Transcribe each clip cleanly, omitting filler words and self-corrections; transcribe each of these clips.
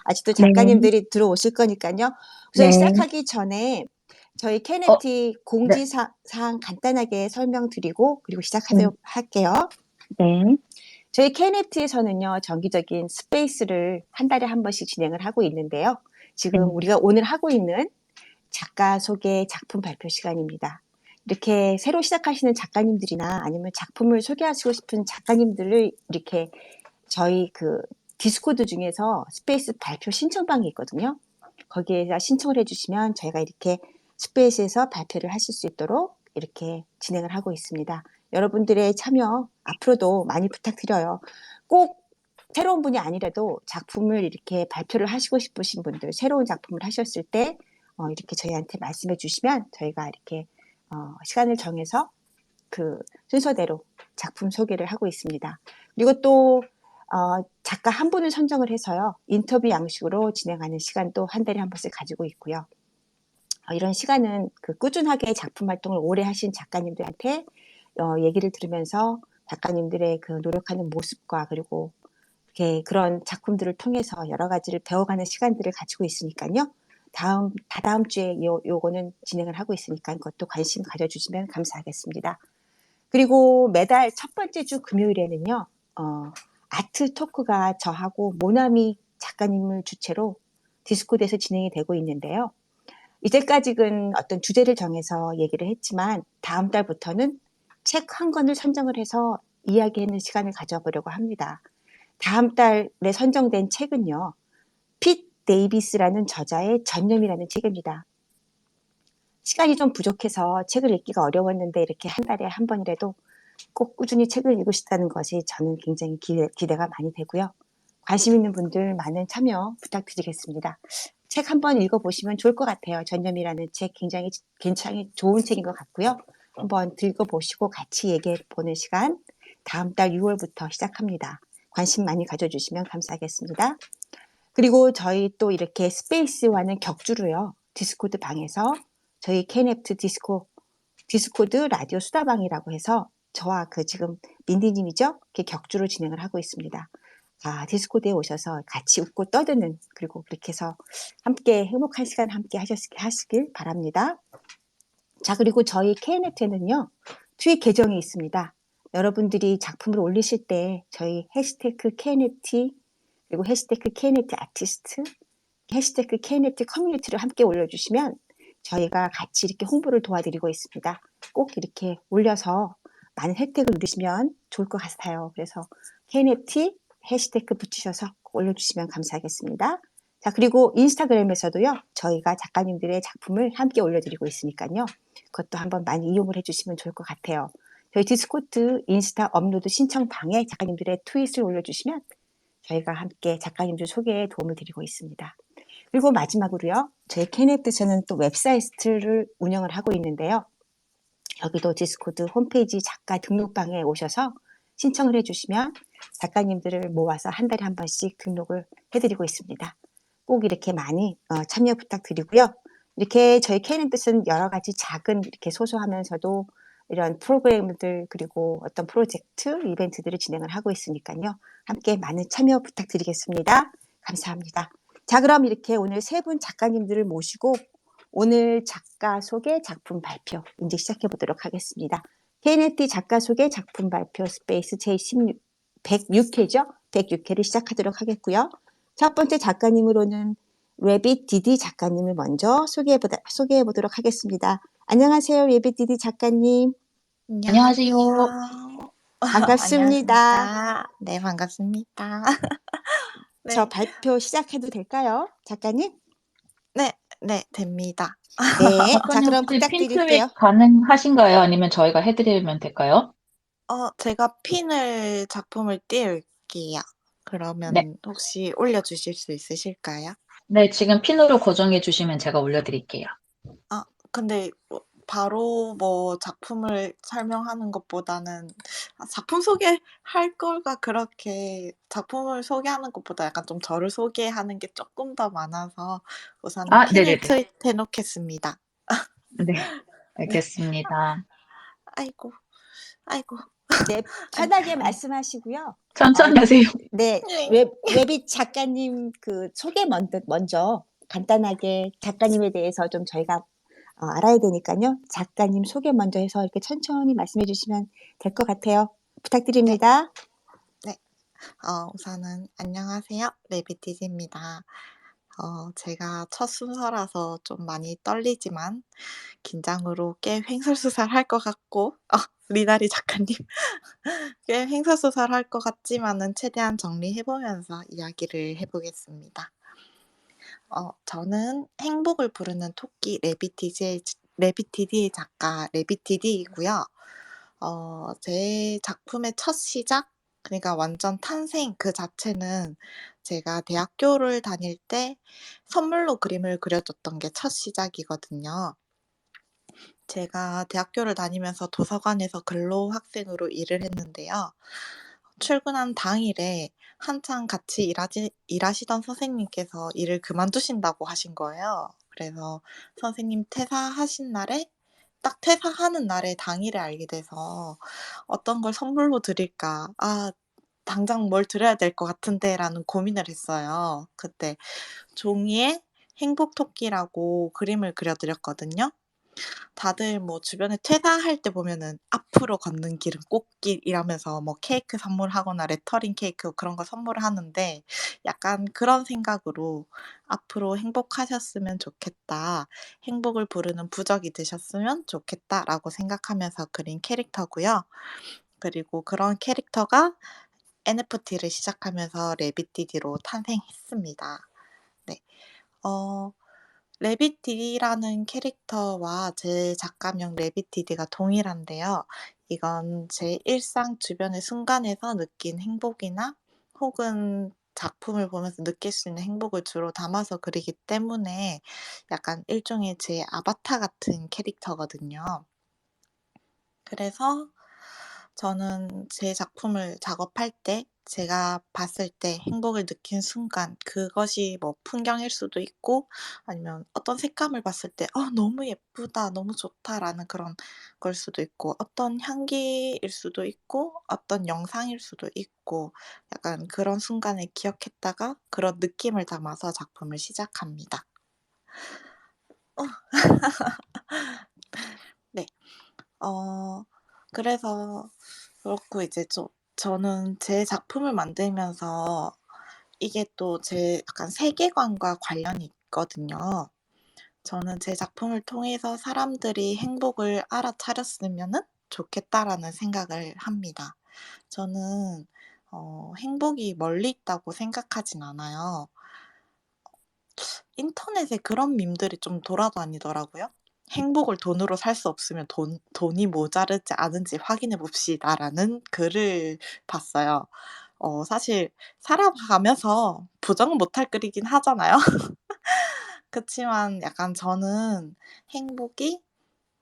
아직도 네, 작가님들이 들어오실 거니까요. 우선 네, 시작하기 전에 저희 어, KNFT 네, 공지사항 간단하게 설명드리고 그리고 음, 시작하도록 할게요. 네, 저희 KNFT에서는요, 정기적인 스페이스를 한 달에 한 번씩 진행을 하고 있는데요. 지금 네, 우리가 오늘 하고 있는 작가 소개 작품 발표 시간입니다. 이렇게 새로 시작하시는 작가님들이나 아니면 작품을 소개하시고 싶은 작가님들을 이렇게 저희 그 디스코드 중에서 스페이스 발표 신청방이 있거든요. 거기에다 신청을 해주시면 저희가 이렇게 스페이스에서 발표를 하실 수 있도록 이렇게 진행을 하고 있습니다. 여러분들의 참여 앞으로도 많이 부탁드려요. 꼭 새로운 분이 아니라도 작품을 이렇게 발표를 하시고 싶으신 분들, 새로운 작품을 하셨을 때 이렇게 저희한테 말씀해 주시면 저희가 이렇게 시간을 정해서 그 순서대로 작품 소개를 하고 있습니다. 그리고 또 작가 한 분을 선정을 해서요. 인터뷰 양식으로 진행하는 시간도 한 달에 한 번씩 가지고 있고요. 이런 시간은 그 꾸준하게 작품 활동을 오래 하신 작가님들한테 얘기를 들으면서 작가님들의 그 노력하는 모습과 그리고 이렇게 그런 작품들을 통해서 여러 가지를 배워가는 시간들을 가지고 있으니까요. 다다음 주에 요거는 진행을 하고 있으니까 그것도 관심 가져주시면 감사하겠습니다. 그리고 매달 첫 번째 주 금요일에는요, 아트 토크가 저하고 모나미 작가님을 주체로 디스코드에서 진행이 되고 있는데요. 이제까지는 어떤 주제를 정해서 얘기를 했지만 다음 달부터는 책 한 권을 선정을 해서 이야기하는 시간을 가져보려고 합니다. 다음 달에 선정된 책은요. 핏 데이비스라는 저자의 전념이라는 책입니다. 시간이 좀 부족해서 책을 읽기가 어려웠는데 이렇게 한 달에 한 번이라도 꼭 꾸준히 책을 읽으시다는 것이 저는 굉장히 기대가 많이 되고요. 관심 있는 분들 많은 참여 부탁드리겠습니다. 책 한번 읽어보시면 좋을 것 같아요. 전념이라는 책 굉장히 좋은 책인 것 같고요. 한번 읽어보시고 같이 얘기해보는 시간 다음 달 6월부터 시작합니다. 관심 많이 가져주시면 감사하겠습니다. 그리고 저희 또 이렇게 스페이스와는 격주로요. 디스코드 방에서 저희 KNFT 디스코드 라디오 수다방이라고 해서 저와 그 지금 민디님이죠? 이렇게 격주로 진행을 하고 있습니다. 디스코드에 오셔서 같이 웃고 떠드는 그리고 그렇게 해서 함께 행복한 시간 함께 하시길 바랍니다. 자, 그리고 저희 KNFT는요. 트윗 계정이 있습니다. 여러분들이 작품을 올리실 때 저희 해시태그 KNFT 그리고 해시태그 KNFT 아티스트 해시태그 KNFT 커뮤니티를 함께 올려주시면 저희가 같이 이렇게 홍보를 도와드리고 있습니다. 꼭 이렇게 올려서 많은 혜택을 누리시면 좋을 것 같아요. 그래서 KNFT 해시태그 붙이셔서 올려주시면 감사하겠습니다. 자, 그리고 인스타그램에서도요, 저희가 작가님들의 작품을 함께 올려드리고 있으니까요. 그것도 한번 많이 이용을 해주시면 좋을 것 같아요. 저희 디스코드 인스타 업로드 신청방에 작가님들의 트윗을 올려주시면 저희가 함께 작가님들 소개에 도움을 드리고 있습니다. 그리고 마지막으로요. 저희 KNFT에서는 또 웹사이트를 운영을 하고 있는데요. 여기도 디스코드 홈페이지 작가 등록방에 오셔서 신청을 해주시면 작가님들을 모아서 한 달에 한 번씩 등록을 해드리고 있습니다. 꼭 이렇게 많이 참여 부탁드리고요. 이렇게 저희 KNFT는 여러 가지 작은 이렇게 소소하면서도 이런 프로그램들 그리고 어떤 프로젝트, 이벤트들을 진행을 하고 있으니까요. 함께 많은 참여 부탁드리겠습니다. 감사합니다. 자, 그럼 이렇게 오늘 세 분 작가님들을 모시고 오늘 작가 소개 작품 발표 이제 시작해 보도록 하겠습니다. KNFT 작가 소개 작품 발표 스페이스 제16 106회죠. 106회를 시작하도록 하겠고요. 첫 번째 작가님으로는 레빗 디디 작가님을 먼저 소개해 보도록 하겠습니다. 안녕하세요, 레빗 디디 작가님. 안녕하세요. 안녕하세요. 반갑습니다. 안녕하십니까. 네, 반갑습니다. 저 네, 발표 시작해도 될까요, 작가님? 네, 됩니다. 네, 자 작가님 그럼 혹시 부탁드릴게요. 핀트윗 가능하신가요? 아니면 저희가 해드리면 될까요? 제가 핀을 작품을 띄울게요. 네. 그러면 혹시 올려주실 수 있으실까요? 네, 지금 핀으로 고정해 주시면 제가 올려드릴게요. 근데 바로 작품을 설명하는 것보다는 작품 소개할 거가 그렇게 작품을 소개하는 것보다 약간 좀 저를 소개하는 게 조금 더 많아서 우선은 아, 핀을 네네네. 트윗해 놓겠습니다. 네, 네. 알겠습니다. 아이고, 아이고. 네, 편하게 말씀하시고요. 천천히 하세요. 네, 웹이 작가님 그 소개 먼저 간단하게 작가님에 대해서 좀 저희가 알아야 되니까요. 작가님 소개 먼저 해서 이렇게 천천히 말씀해 주시면 될 것 같아요. 부탁드립니다. 우선은 안녕하세요. 레비티지입니다. 제가 첫 순서라서 좀 많이 떨리지만 긴장으로 꽤 횡설수설할 것 같고 리나리 작가님 꽤 횡설수설할 것 같지만은 최대한 정리해보면서 이야기를 해보겠습니다. 저는 행복을 부르는 토끼 레비티디의 작가 레비티디이고요. 제 작품의 첫 시작, 그러니까 완전 탄생 그 자체는 제가 대학교를 다닐 때 선물로 그림을 그려줬던 게 첫 시작이거든요. 제가 대학교를 다니면서 도서관에서 근로 학생으로 일을 했는데요. 출근한 당일에 한창 같이 일하시던 선생님께서 일을 그만두신다고 하신 거예요. 그래서 선생님 퇴사하신 날에 딱 퇴사하는 날에 당일에 알게 돼서 어떤 걸 선물로 드릴까? 당장 뭘 드려야 될 것 같은데라는 고민을 했어요. 그때 종이에 행복토끼라고 그림을 그려드렸거든요. 다들 뭐 주변에 퇴사할 때 보면은 앞으로 걷는 길은 꽃길이라면서 뭐 케이크 선물하거나 레터링 케이크 그런 거 선물하는데 약간 그런 생각으로 앞으로 행복하셨으면 좋겠다. 행복을 부르는 부적이 되셨으면 좋겠다라고 생각하면서 그린 캐릭터고요. 그리고 그런 캐릭터가 NFT를 시작하면서 레빗디디로 탄생했습니다. 네. 레빗디디라는 캐릭터와 제 작가명 레빗디디가 동일한데요. 이건 제 일상 주변의 순간에서 느낀 행복이나 혹은 작품을 보면서 느낄 수 있는 행복을 주로 담아서 그리기 때문에 약간 일종의 제 아바타 같은 캐릭터거든요. 그래서 저는 제 작품을 작업할 때 제가 봤을 때 행복을 느낀 순간 그것이 뭐 풍경일 수도 있고 아니면 어떤 색감을 봤을 때 너무 예쁘다. 너무 좋다.'라는 그런 걸 수도 있고 어떤 향기일 수도 있고 어떤 영상일 수도 있고 약간 그런 순간을 기억했다가 그런 느낌을 담아서 작품을 시작합니다. 네. 그래서 그렇고 이제 저는 제 작품을 만들면서 이게 또 제 약간 세계관과 관련이 있거든요. 저는 제 작품을 통해서 사람들이 행복을 알아차렸으면은 좋겠다라는 생각을 합니다. 저는 행복이 멀리 있다고 생각하진 않아요. 인터넷에 그런 밈들이 좀 돌아다니더라고요. "행복을 돈으로 살 수 없으면 돈이 모자르지 않은지 확인해 봅시다."라는 글을 봤어요. 사실 살아가면서 부정은 못할 글이긴 하잖아요. 그치만 약간 저는 행복이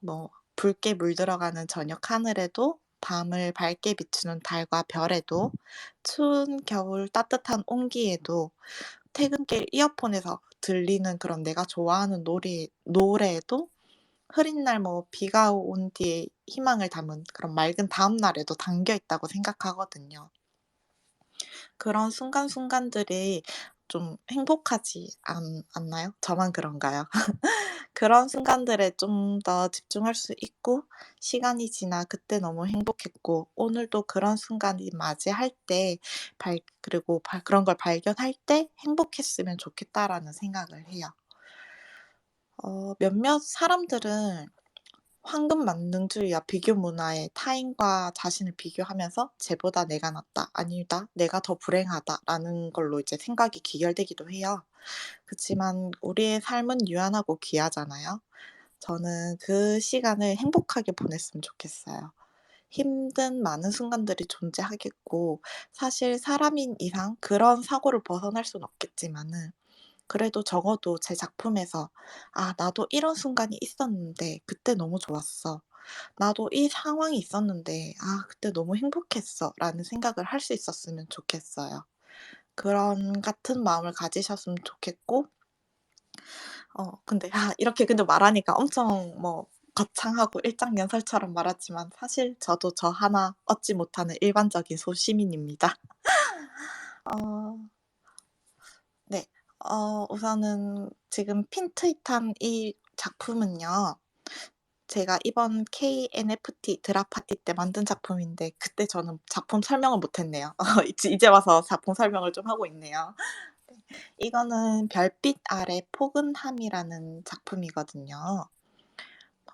뭐 붉게 물들어가는 저녁 하늘에도 밤을 밝게 비추는 달과 별에도 추운 겨울 따뜻한 온기에도 퇴근길 이어폰에서 들리는 그런 내가 좋아하는 노래에도 흐린 날 뭐 비가 온 뒤에 희망을 담은 그런 맑은 다음 날에도 담겨 있다고 생각하거든요. 그런 순간순간들이 좀 행복하지 않나요? 저만 그런가요? 그런 순간들에 좀 더 집중할 수 있고 시간이 지나 그때 너무 행복했고 오늘도 그런 순간이 맞이할 때 그리고 그런 걸 발견할 때 행복했으면 좋겠다라는 생각을 해요. 몇몇 사람들은 황금 만능주의와 비교 문화에 타인과 자신을 비교하면서 '쟤보다 내가 낫다.' 아니다 '내가 더 불행하다.'라는 걸로 이제 생각이 귀결되기도 해요. 그치만 우리의 삶은 유한하고 귀하잖아요. 저는 그 시간을 행복하게 보냈으면 좋겠어요. 힘든 많은 순간들이 존재하겠고 사실 사람인 이상 그런 사고를 벗어날 수는 없겠지만은 그래도 적어도 제 작품에서 '아 나도 이런 순간이 있었는데 그때 너무 좋았어. 나도 이 상황이 있었는데 그때 너무 행복했어.'라는 생각을 할 수 있었으면 좋겠어요. 그런 같은 마음을 가지셨으면 좋겠고 근데 이렇게 근데 말하니까 엄청 뭐 거창하고 일장연설처럼 말하지만 사실 저도 저 하나 얻지 못하는 일반적인 소시민입니다. 어 네. 우선은 지금 핀트잇한 이 작품은요. 제가 이번 KNFT 드랍 파티 때 만든 작품인데 그때 저는 작품 설명을 못 했네요. 이제 와서 작품 설명을 좀 하고 있네요. 네. 이거는 별빛 아래 포근함이라는 작품이거든요.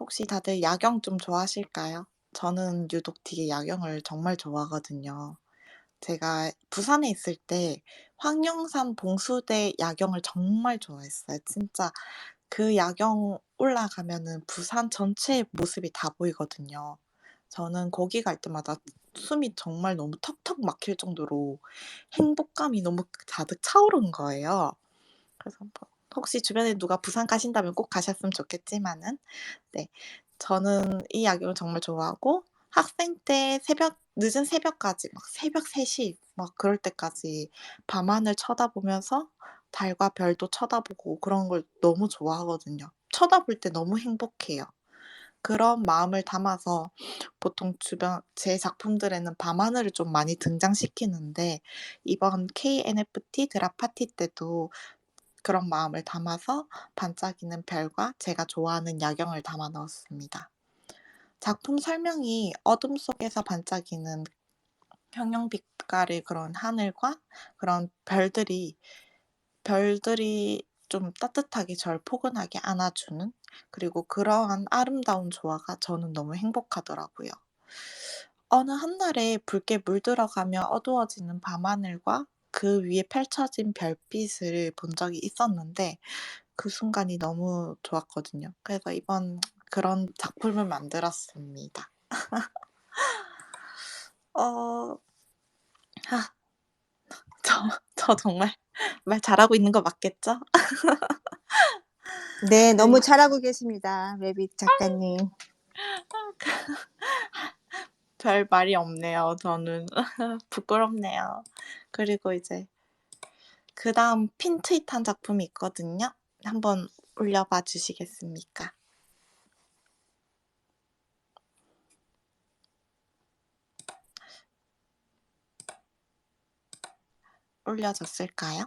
혹시 다들 야경 좀 좋아하실까요? 저는 유독 되게 야경을 정말 좋아하거든요. 제가 부산에 있을 때 황령산 봉수대 야경을 정말 좋아했어요. 진짜 그 야경 올라가면은 부산 전체의 모습이 다 보이거든요. 저는 거기 갈 때마다 숨이 정말 너무 턱턱 막힐 정도로 행복감이 너무 가득 차오른 거예요. 그래서 뭐 혹시 주변에 누가 부산 가신다면 꼭 가셨으면 좋겠지만은 네. 저는 이 야경을 정말 좋아하고 학생 때 늦은 새벽까지 막 새벽 3시 막 그럴 때까지 밤하늘 쳐다보면서 달과 별도 쳐다보고 그런 걸 너무 좋아하거든요. 쳐다볼 때 너무 행복해요. 그런 마음을 담아서 보통 주변 제 작품들에는 밤하늘을 좀 많이 등장시키는데 이번 KNFT 드랍 파티 때도 그런 마음을 담아서 반짝이는 별과 제가 좋아하는 야경을 담아 넣었습니다. 작품 설명이 어둠 속에서 반짝이는 형형빛깔의 그런 하늘과 그런 별들이 좀 따뜻하게 절 포근하게 안아주는 그리고 그러한 아름다운 조화가 저는 너무 행복하더라고요. 어느 한날에 붉게 물들어가며 어두워지는 밤하늘과 그 위에 펼쳐진 별빛을 본 적이 있었는데 그 순간이 너무 좋았거든요. 그래서 이번 그런 작품을 만들었습니다. 어, 아, 저 정말 말 잘하고 있는 거 맞겠죠? 네, 네. 너무 잘하고 계십니다. 래빗 작가님. 별 말이 없네요. 저는 부끄럽네요. 그리고 이제 그 다음 핀트잇한 작품이 있거든요. 한번 올려봐 주시겠습니까? 올려졌을까요?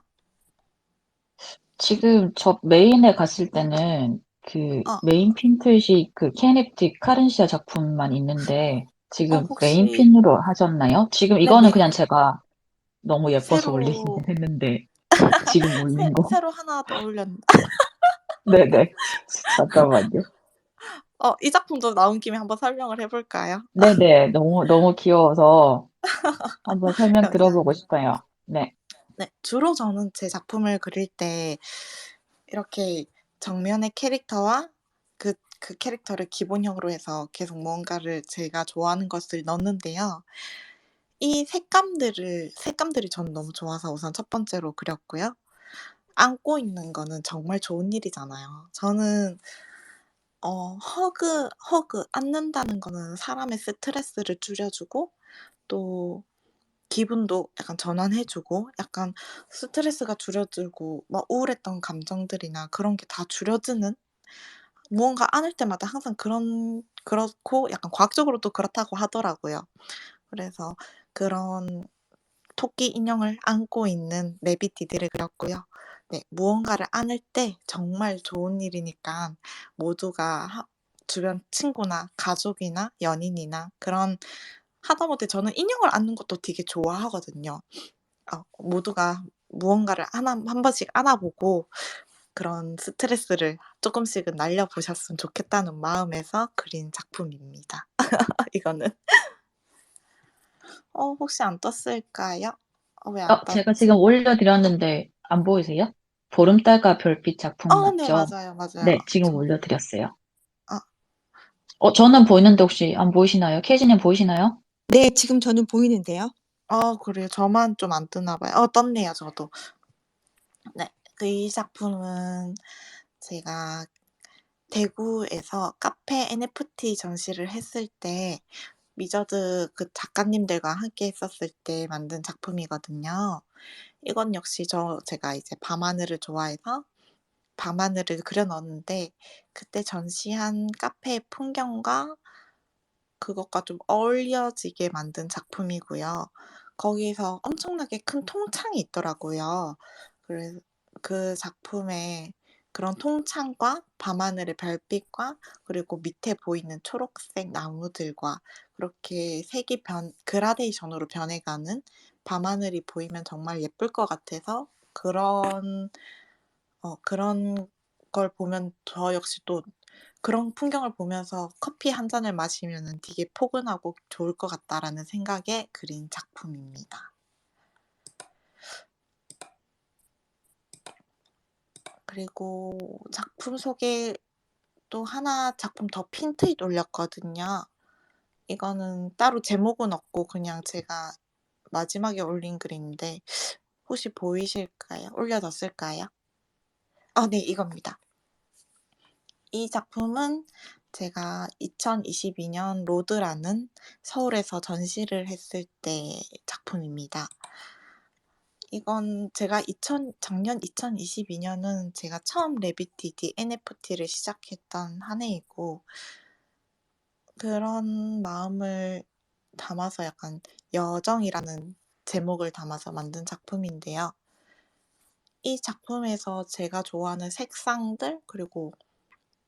지금 저 메인에 갔을 때는 그 어, 메인 핀트잇이 그 KNFT 카른시아 작품만 있는데 지금 메인 혹시 핀으로 하셨나요? 지금 이거는 네네 그냥 제가 너무 예뻐서 올리긴 새로 했는데 지금 올린 거. 새로 하나 더 네네. 잠깐만요. 이 작품도 나온 김에 한번 설명을 해볼까요? 네네. 너무 귀여워서 한번 설명 들어보고 감사합니다. 싶어요. 네. 네, 주로 저는 제 작품을 그릴 때 이렇게 정면의 캐릭터와 그 캐릭터를 기본형으로 해서 계속 뭔가를 제가 좋아하는 것을 넣는데요. 이 색감들이 저는 너무 좋아서 우선 첫 번째로 그렸고요. 안고 있는 거는 정말 좋은 일이잖아요. 저는 안는다는 거는 사람의 스트레스를 줄여주고 또 기분도 약간 전환해 주고 약간 스트레스가 줄어들고 막 우울했던 감정들이나 그런 게 다 줄어드는 무언가 안을 때마다 항상 그렇고 약간 과학적으로도 그렇다고 하더라고요. 그래서 그런 토끼 인형을 안고 있는 레비티들을 그렸고요. 네, 무언가를 안을 때 정말 좋은 일이니까 모두가 주변 친구나 가족이나 연인이나 그런 하다못해 저는 인형을 안는 것도 되게 좋아하거든요. 모두가 무언가를 한 번씩 안아보고 그런 스트레스를 조금씩은 날려보셨으면 좋겠다는 마음에서 그린 작품입니다. 이거는. 혹시 안 떴을까요? 왜 안 제가 지금 떴지? 올려드렸는데 안 보이세요? 보름달과 별빛 작품 네, 맞죠? 맞아요, 맞아요. 네, 지금 올려드렸어요. 아, 저는 보이는데 혹시 안 보이시나요? 케이지님 보이시나요? 네, 지금 저는 보이는데요. 그래요. 저만 좀 안 뜨나 봐요. 떴네요, 저도. 네, 이 작품은 제가 대구에서 카페 NFT 전시를 했을 때 미저드 그 작가님들과 함께 했었을 때 만든 작품이거든요. 이건 역시 제가 이제 밤하늘을 좋아해서 밤하늘을 그려 넣었는데 그때 전시한 카페의 풍경과 그것과 좀 어울려지게 만든 작품이고요. 거기서 엄청나게 큰 통창이 있더라고요. 그래서 그 작품에 그런 통창과 밤하늘의 별빛과 그리고 밑에 보이는 초록색 나무들과 그렇게 색이 그라데이션으로 변해가는 밤하늘이 보이면 정말 예쁠 것 같아서 그런 걸 보면 저 역시 또 그런 풍경을 보면서 커피 한 잔을 마시면은 되게 포근하고 좋을 것 같다라는 생각에 그린 작품입니다. 그리고 작품 소개 또 하나 작품 더 핀트잇 올렸거든요. 이거는 따로 제목은 없고 그냥 제가 마지막에 올린 글인데 혹시 보이실까요? 올려뒀을까요? 네, 이겁니다. 이 작품은 제가 2022년 로드라는 서울에서 전시를 했을 때 작품입니다. 이건 제가 작년 2022년은 제가 처음 레빗DD NFT를 시작했던 한 해이고 그런 마음을 담아서 약간 여정이라는 제목을 담아서 만든 작품인데요. 이 작품에서 제가 좋아하는 색상들 그리고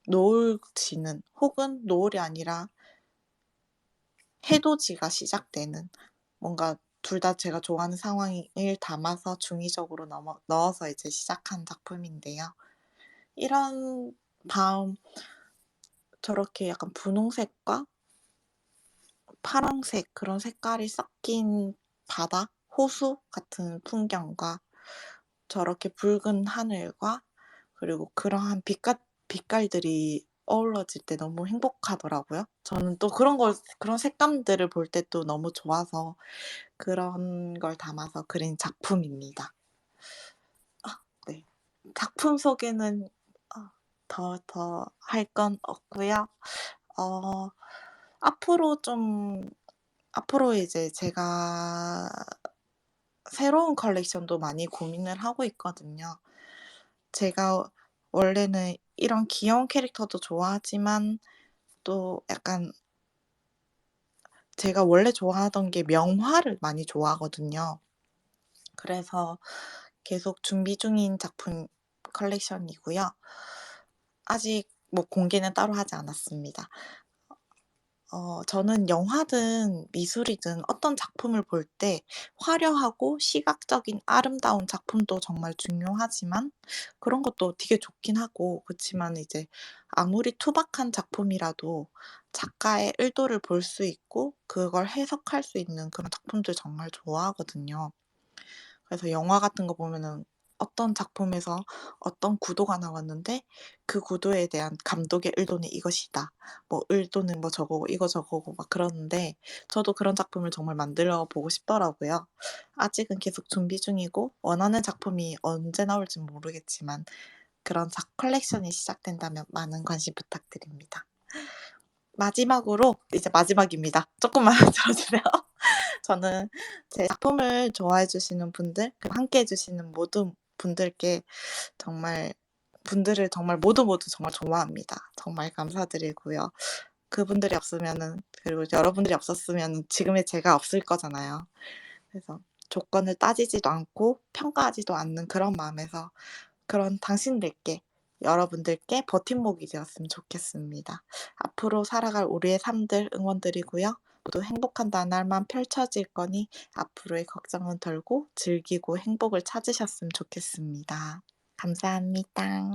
노을 지는 혹은 노을이 아니라 해돋이가 시작되는 뭔가 둘 다 제가 좋아하는 상황을 담아서 중의적으로 넣어서 이제 시작한 작품인데요. 이런 다음 저렇게 약간 분홍색과 파랑색 그런 색깔이 섞인 바다, 호수 같은 풍경과 저렇게 붉은 하늘과 그리고 그러한 빛깔들이 어우러질 때 너무 행복하더라고요. 저는 또 그런 색감들을 볼 때 또 너무 좋아서 그런 걸 담아서 그린 작품입니다. 네. 작품 소개는 더 할 건 없고요. 앞으로 이제 제가 새로운 컬렉션도 많이 고민을 하고 있거든요. 제가 원래는 이런 귀여운 캐릭터도 좋아하지만 또 약간 제가 원래 좋아하던 게 명화를 많이 좋아하거든요. 그래서 계속 준비 중인 작품 컬렉션이고요. 아직 뭐 공개는 따로 하지 않았습니다. 저는 영화든 미술이든 어떤 작품을 볼 때 화려하고 시각적인 아름다운 작품도 정말 중요하지만 그런 것도 되게 좋긴 하고 그치만 이제 아무리 투박한 작품이라도 작가의 의도를 볼 수 있고 그걸 해석할 수 있는 그런 작품들 정말 좋아하거든요. 그래서 영화 같은 거 보면은 어떤 작품에서 어떤 구도가 나왔는데 그 구도에 대한 감독의 의도는 이것이다. 뭐 의도는 뭐 저거고 이거 저거고 막 그러는데 저도 그런 작품을 정말 만들어 보고 싶더라고요. 아직은 계속 준비 중이고 원하는 작품이 언제 나올지는 모르겠지만 그런 컬렉션이 시작된다면 많은 관심 부탁드립니다. 마지막으로 이제 마지막입니다. 조금만 들어주세요. 저는 제 작품을 좋아해 주시는 분들 그리고 함께 해 주시는 모든 분들께 분들을 정말 모두 정말 좋아합니다. 정말 감사드리고요. 그분들이 없으면은 그리고 여러분들이 없었으면 지금의 제가 없을 거잖아요. 그래서 조건을 따지지도 않고 평가하지도 않는 그런 마음에서 그런 당신들께 여러분들께 버팀목이 되었으면 좋겠습니다. 앞으로 살아갈 우리의 삶들 응원드리고요. 모두 행복한 나날만 펼쳐질 거니 앞으로의 걱정은 덜고 즐기고 행복을 찾으셨으면 좋겠습니다. 감사합니다.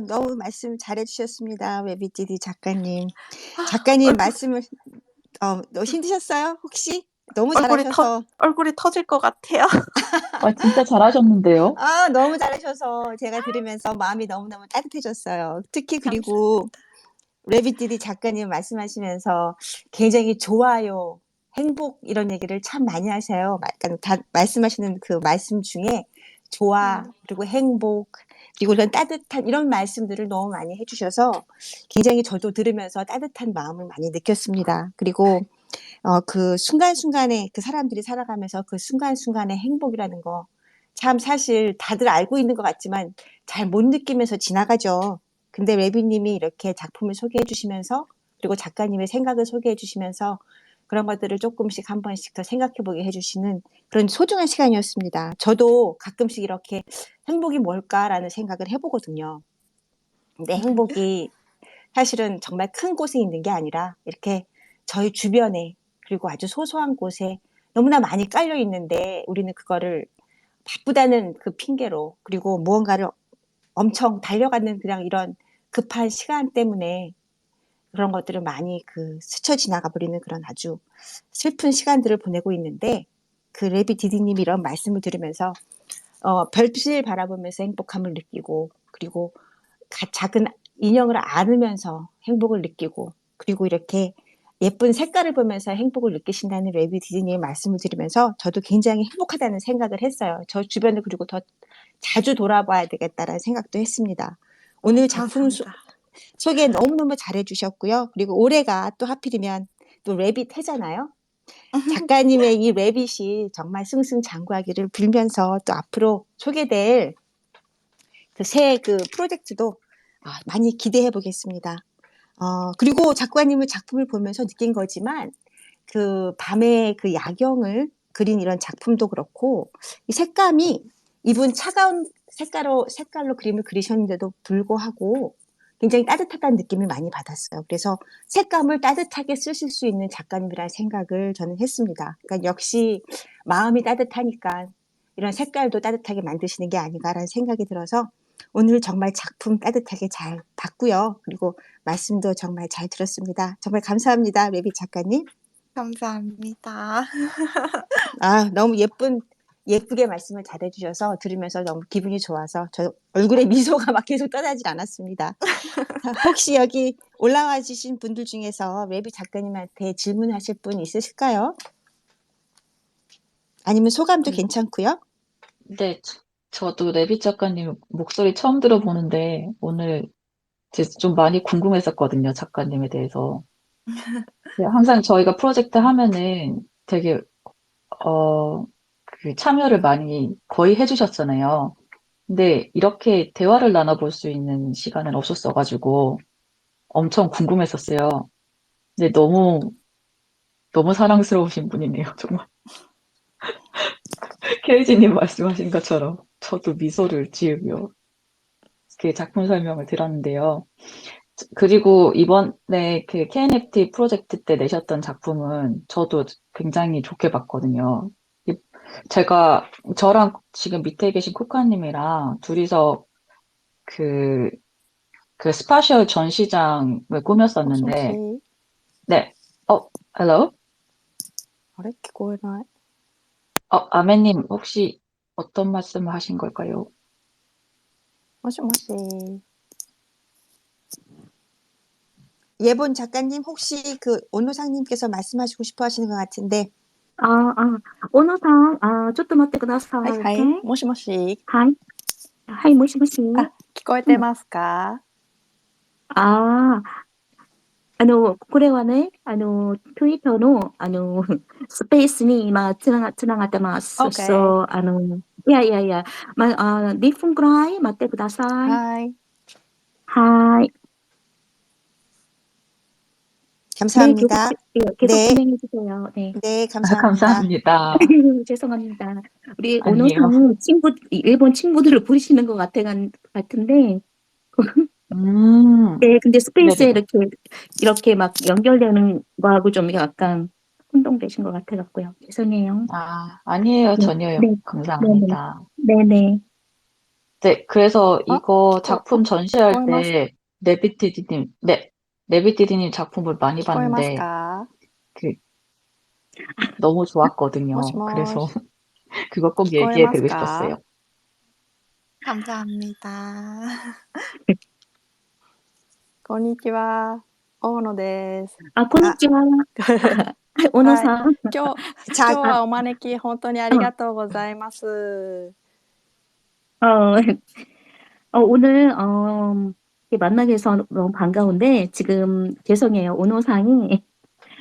너무 말씀 잘해주셨습니다. 레빗DD 작가님. 작가님 말씀을 너무 힘드셨어요? 혹시? 너무 잘하셔서. 얼굴이 터질 것 같아요. 진짜 잘하셨는데요. 너무 잘하셔서 제가 들으면서 마음이 너무너무 따뜻해졌어요. 특히 그리고 레빗DD 작가님 말씀하시면서 굉장히 좋아요, 행복 이런 얘기를 참 많이 하세요. 그러니까 말씀하시는 그 말씀 중에 좋아, 그리고 행복, 그리고 이런 따뜻한 이런 말씀들을 너무 많이 해주셔서 굉장히 저도 들으면서 따뜻한 마음을 많이 느꼈습니다. 그리고 그 순간순간에 그 사람들이 살아가면서 그 순간순간의 행복이라는 거 참 사실 다들 알고 있는 것 같지만 잘 못 느끼면서 지나가죠. 근데 레비님이 이렇게 작품을 소개해 주시면서 그리고 작가님의 생각을 소개해 주시면서 그런 것들을 조금씩 한 번씩 더 생각해 보게 해주시는 그런 소중한 시간이었습니다. 저도 가끔씩 이렇게 행복이 뭘까라는 생각을 해보거든요. 근데 행복이 사실은 정말 큰 곳에 있는 게 아니라 이렇게 저희 주변에 그리고 아주 소소한 곳에 너무나 많이 깔려 있는데 우리는 그거를 바쁘다는 그 핑계로 그리고 무언가를 엄청 달려가는 그냥 이런 급한 시간 때문에 그런 것들을 많이 스쳐 지나가 버리는 그런 아주 슬픈 시간들을 보내고 있는데 그 레비 디디님 이런 말씀을 들으면서 별빛을 바라보면서 행복함을 느끼고 그리고 작은 인형을 안으면서 행복을 느끼고 그리고 이렇게 예쁜 색깔을 보면서 행복을 느끼신다는 레비 디즈니의 말씀을 들으면서 저도 굉장히 행복하다는 생각을 했어요. 저 주변을 그리고 더 자주 돌아봐야 되겠다라는 생각도 했습니다. 오늘 작품 감사합니다. 소개 너무너무 잘해주셨고요. 그리고 올해가 또 하필이면 또 레빗 해잖아요. 작가님의 이 레빗이 정말 승승장구하기를 빌면서 또 앞으로 소개될 새 프로젝트도 많이 기대해 보겠습니다. 그리고 작가님의 작품을 보면서 느낀 거지만 밤에 야경을 그린 이런 작품도 그렇고 이 색감이 이분 차가운 색깔로 그림을 그리셨는데도 불구하고 굉장히 따뜻하다는 느낌을 많이 받았어요. 그래서 색감을 따뜻하게 쓰실 수 있는 작가님이라는 생각을 저는 했습니다. 그러니까 역시 마음이 따뜻하니까 이런 색깔도 따뜻하게 만드시는 게 아닌가라는 생각이 들어서 오늘 정말 작품 따뜻하게 잘 봤고요. 그리고 말씀도 정말 잘 들었습니다. 정말 감사합니다. 레비 작가님. 감사합니다. 너무 예쁘게 말씀을 잘해주셔서 들으면서 너무 기분이 좋아서 저 얼굴에 미소가 막 계속 떠나질 않았습니다. 자, 혹시 여기 올라와 주신 분들 중에서 레비 작가님한테 질문하실 분 있으실까요? 아니면 소감도 괜찮고요. 네, 저도 레빗 작가님 목소리 처음 들어보는데 오늘 이제 좀 많이 궁금했었거든요, 작가님에 대해서. 항상 저희가 프로젝트 하면은 되게 참여를 많이 거의 해주셨잖아요. 근데 이렇게 대화를 나눠볼 수 있는 시간은 없었어가지고 엄청 궁금했었어요. 근데 너무 사랑스러우신 분이네요, 정말. 케이지님 말씀하신 것처럼 저도 미소를 지으며 그 작품 설명을 들었는데요. 그리고 이번에 그 KNFT 프로젝트 때 내셨던 작품은 저도 굉장히 좋게 봤거든요. 제가 저랑 지금 밑에 계신 코카님이랑 둘이서 그, 그 스파셜 전시장을 もしも 꾸몄었는데, し 네, hello? あれ聞こえない 아메님, 혹시 어떤 말씀을 하신 걸까요? もしもし 예본 작가님 혹시 온노상님께서 말씀하시고 싶어 하시는 것 같은데 小野さん、ちょっと待ってください。はいはい。 OK？ もしもし。はい。はい、もしもし。あ、聞こえてますか？これはね、Twitter の、スペースに今、つながってます。 OK。 そう、いやいやいや、2分くらい待ってください。はい。はい。 감사합니다. 계속 네. 진행해 주세요. 네. 네, 감사합니다. 감사합니다. 죄송합니다. 우리 아니에요. 오노상 일본 친구들을 부르시는 것 같은데, 네, 근데 스페이스에 네네네. 이렇게 막 연결되는 거하고 좀 약간 혼동되신 것 같아갖고요. 죄송해요. 아니에요. 네, 전혀요. 네, 네네, 감사합니다. 네네. 네, 그래서 이거 聞 작품 こ 전시할 えます。 때 네비티디님 작품을 많이 聞こえます 봤는데 か？ 그 너무 もし 좋았거든요. も 그래서 し。 그거 꼭 聞こえま 얘기해 す 드리고 か？ 싶었어요. 감사합니다. こんにちは。大野です。 konnichiwa. はい。 오노상. 今 자, 日はお招き本当にありがとうございます。 오늘, 이렇게 만나게 해서 너무 반가운데, 지금 죄송해요. 오노상이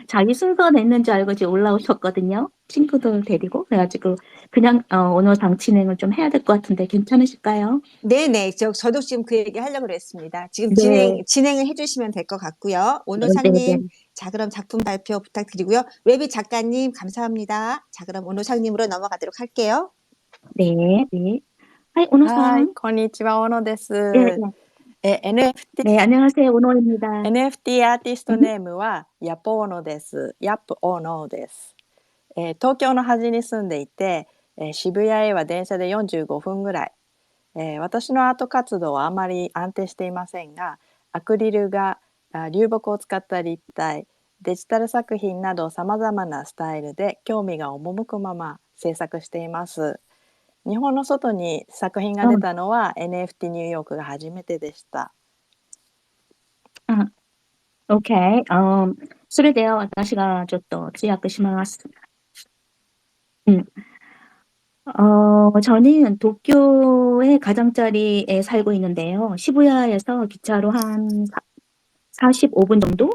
자기 순서 냈는 줄 알고 지금 올라오셨거든요. 친구들 데리고. 그래가지고 그냥 오늘상 진행을 좀 해야 될 것 같은데 괜찮으실까요? 네네. 저도 지금 그 얘기 하려고 그랬습니다. 지금 네. 진행을 해주시면 될 것 같고요. 네, 오노상님, 자, 그럼 작품 발표 부탁드리고요. 웨비 작가님, 감사합니다. 자, 그럼 오노상님으로 넘어가도록 할게요. 네. 네. 하이, はい、 오노상. こんにちは、小野です。 네, NFT 네, 안녕하세요. 오노입니다. NFT アーティストネームはヤポオノです。ヤプオノです。東京の端に住んでいて、渋谷へは電車で45分ぐらい。私のアート活動はあまり安定していませんが、アクリル画、流木を使った立体、デジタル作品などさまざまなスタイルで興味が赴くまま制作しています。日本の外に作品が出たのは NFT ニューヨークが初めてでした。 오케이. それでは私がちょっと通訳します。저는 도쿄의 가장자리에 살고 있는데요. 시부야에서 기차로 한 45분 정도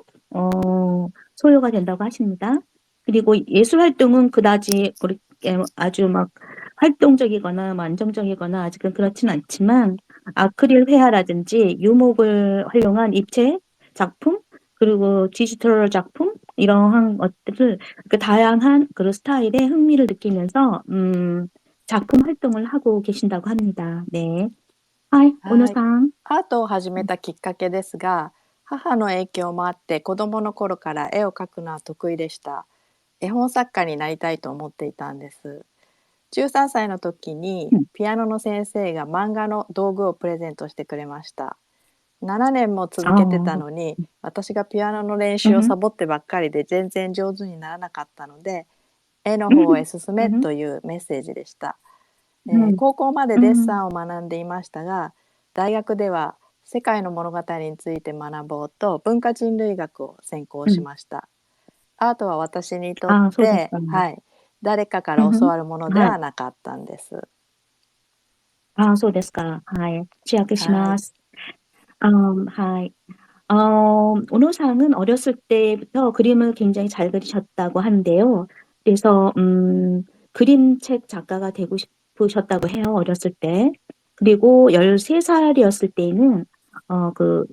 소요가 된다고 하십니다. 그리고 예술 활동은 그다지 그렇게 아주 막 활동적이거나 뭐 안정적이거나 아직은 그렇지는 않지만 아크릴 회화라든지 유목을 활용한 입체 작품 그리고 디지털 작품 이러한 것들을 그 다양한 그 스타일의 흥미를 느끼면서 작품 활동을 하고 계신다고 합니다. 네. 하이, はい。 오노상. アートを始めたきっかけですが、母の影響もあって子どもの頃から絵を描くのは得意でした。絵本作家になりたいと思っていたんです。13歳の時にピアノの先生が漫画の道具をプレゼントしてくれました。7年も続けてたのに、私がピアノの練習をサボってばっかりで全然上手にならなかったので、絵の方へ進めというメッセージでした。高校までデッサンを学んでいましたが、大学では世界の物語について学ぼうと文化人類学を専攻しました。アートは私にとって、誰かから教わるものではなかったんです。そうですか。はい。通訳します。はい。오노상은 어렸을 때부터 그림을 굉장히 잘 그리셨다고 하는데요. 그래서 그림책 작가가 되고 싶으셨다고 해요. 어렸을 때. 그리고 13살이었을 때에는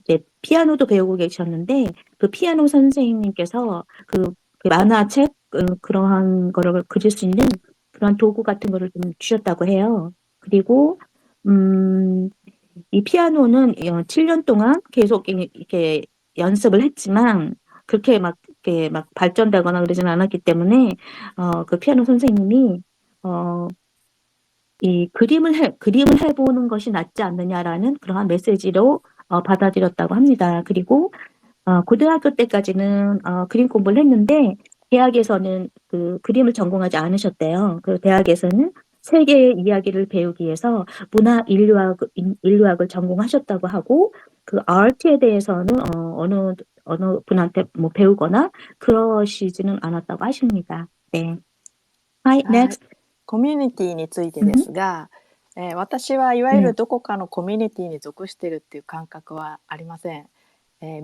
이제 피아노도 배우고 계셨는데 그 피아노 선생님께서 그 만화책 그러한 거를 그릴 수 있는 그런 도구 같은 거를 좀 주셨다고 해요. 그리고 이 피아노는 7년 동안 계속 이렇게 연습을 했지만 그렇게 막 이렇게 막 발전되거나 그러지는 않았기 때문에 그 피아노 선생님이 이 그림을 해보는 것이 낫지 않느냐라는 그러한 메시지로 받아들였다고 합니다. 그리고 고등학교 때까지는 그림 공부를 했는데 대학에서는 그 그림을 전공하지 않으셨대요. 그 대학에서는 세계의 이야기를 배우기 위해서 문화 인류학을 전공하셨다고 하고 그 아트에 대해서는 어느 분한테 뭐 배우거나 그러시지는 않았다고 하십니다. 네. Hi, next. コミュニティについてですが、私はいわゆるどこかのコミュニティに属しているっていう感覚はありません。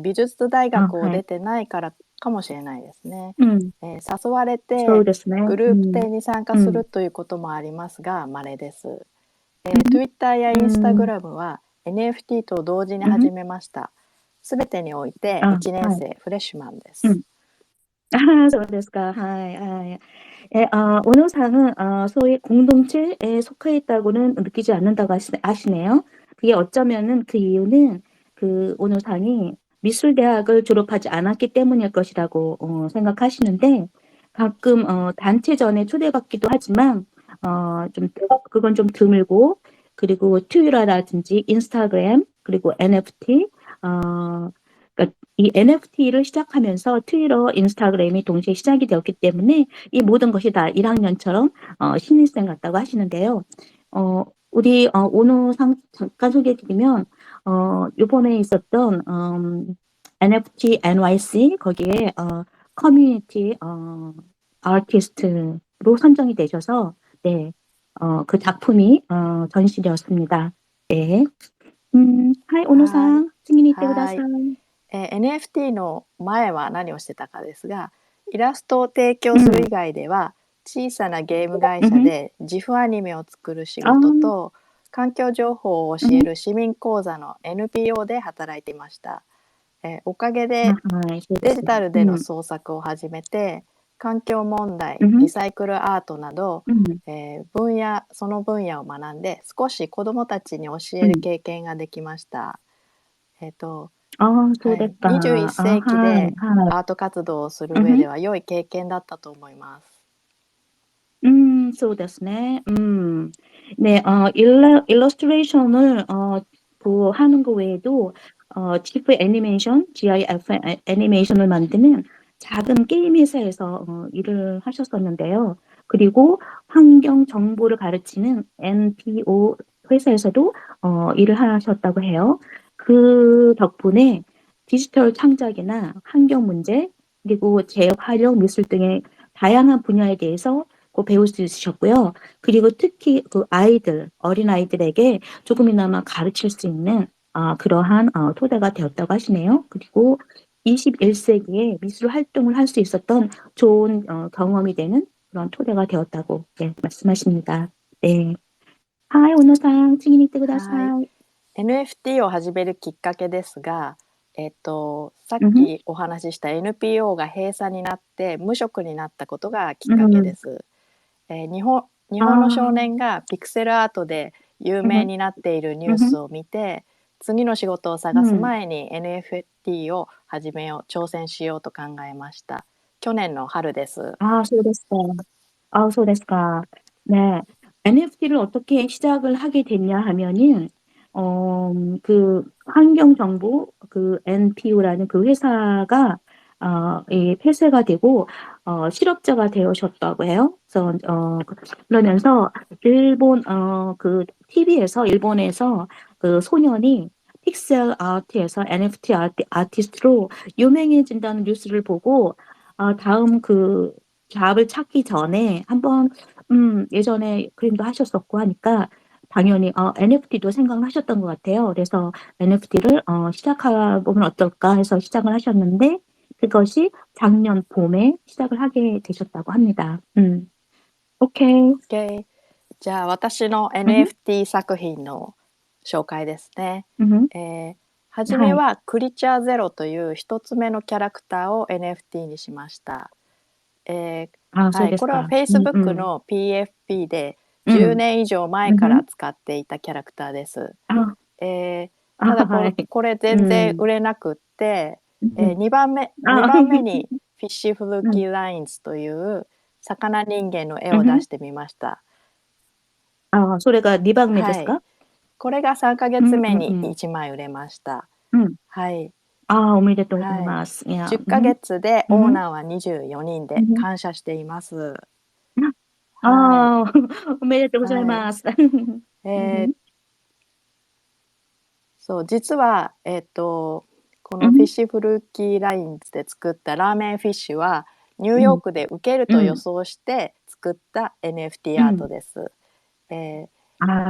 美術大学を出てないからかもしれないですね。誘われてグループ展に参加するということもありますが、稀です。Twitter や Instagram は NFT と同時に始めました。すべてにおいて1年生、フレッシュマンです。そうですか。はいはい。오노상은 소위 공동체에 속해 있다고는 느끼지 않는다고 하시네요. 그게 어쩌면은 그 이유는 그 오노상이 미술대학을 졸업하지 않았기 때문일 것이라고 생각하시는데 가끔 단체전에 초대받기도 하지만 그건 좀 드물고 그리고 트위터라든지 인스타그램 그리고 NFT 그러니까 이 NFT를 시작하면서 트위터, 인스타그램이 동시에 시작이 되었기 때문에 이 모든 것이 다 1학년처럼 신입생 같다고 하시는데요. 우리 오노상 잠깐 소개해드리면 이번에 있었던 NFT NYC 거기에 커뮤니티 아티스트로 선정이 되셔서 네, 그 작품이 전시되었습니다. 네. 하이 오노상 승인이 때ください。 NFT の前は何をしてたかですが、イラストを提供する以外では、小さなゲーム会社で自負アニメを作る仕事と、環境情報を教える市民講座の NPO で働いていました。おかげではい、そうですね。デジタルでの創作を始めて、環境問題、リサイクルアートなど、その分野を学んで少し子どもたちに教える経験ができました。そうですか。 21世紀はい、ではい。アート活動をする上では良い経験だったと思います。そうですね。네, 일러스트레이션을, 하는 거 외에도, GIF 애니메이션, GIF 애니메이션을 만드는 작은 게임 회사에서 일을 하셨었는데요. 그리고 환경 정보를 가르치는 NPO 회사에서도 일을 하셨다고 해요. 그 덕분에 디지털 창작이나 환경 문제, 그리고 재활용 미술 등의 다양한 분야에 대해서 배울 수 있으셨고요. 그리고 특히 그 어린아이들에게 조금이나마 가르칠 수 있는 그러한 토대가 되었다고 하시네요. 그리고 21세기에 미술 활동을 할 수 있었던 좋은 경험이 되는 그런 토대가 되었다고 말씀하십니다. 네. 하이, 오노상, 칭이 때ください. NFT を始めるきっかけですが、さっきお話しした NPO が閉鎖になって無職になったことがきっかけです。日本の少年がピクセルアートで有名になっているニュースを見て、次の仕事を探す前に NFT を挑戦しようと考えました。去年の春です。そうですか。そうですか. 네. NFT를 어떻게 시작을 하게 됐냐 하면은, 그 환경정보, 그 NPO라는 그 회사가, 이 폐쇄가 되고, 실업자가 되셨다고 해요. 그래서, 그러면서 그 TV에서, 일본에서 그 소년이 픽셀 아트에서 NFT 아티스트로 유명해진다는 뉴스를 보고, 다음 그 잡을 찾기 전에 한번 예전에 그림도 하셨었고 하니까 당연히 NFT도 생각을 하셨던 것 같아요. 그래서 NFT를 시작해보면 어떨까 해서 시작을 하셨는데 그것이 작년 봄에 시작을 하게 되셨다고 합니다. 오케이. じゃあ私の NFT 作品の紹介ですね。はじめはクリチャーゼロという一つ目のキャラクターを NFT にしました。これは Facebook の PFP で10年以上前から使っていたキャラクターです。ただこれ全然売れなくって、2番目にフィッシュフルキーラインズという魚人間の絵を出してみました。それが2番目ですか？これが3ヶ月目に1枚売れました。おめでとうございます。10ヶ月でオーナーは24人で感謝しています。おめでとうございます。そう実は、このフィッシュフルキーラインズで作ったラーメンフィッシュはニューヨークで受けると予想して作った NFT アートです。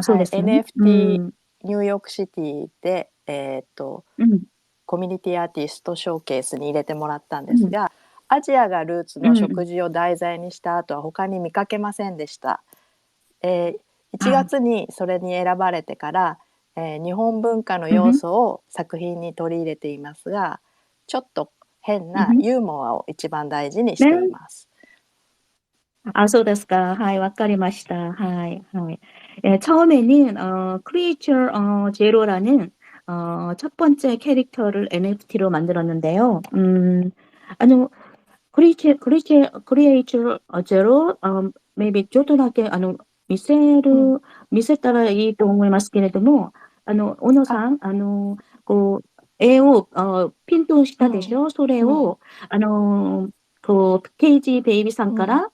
そうですね。NFT ニューヨークシティで、コミュニティアーティストショーケースに入れてもらったんですが、アジアがルーツの食事を題材にしたアートは他に見かけませんでした。1月にそれに選ばれてから、日本文化の要素を作品に取り入れていますが、ちょっと変なユーモアを一番大事にしています。そうですか。はい、わかりました。はい、はい。처음에는 크리에이처 제로라는 첫 번째 캐릭터를 NFT로 만들었는데요. 아주 크리에이처 제로 maybe ちょっとだけ見せたらいいと思いますけれども、小野さん、こう絵をピントしたでしょ？それをケイジベイビーさんから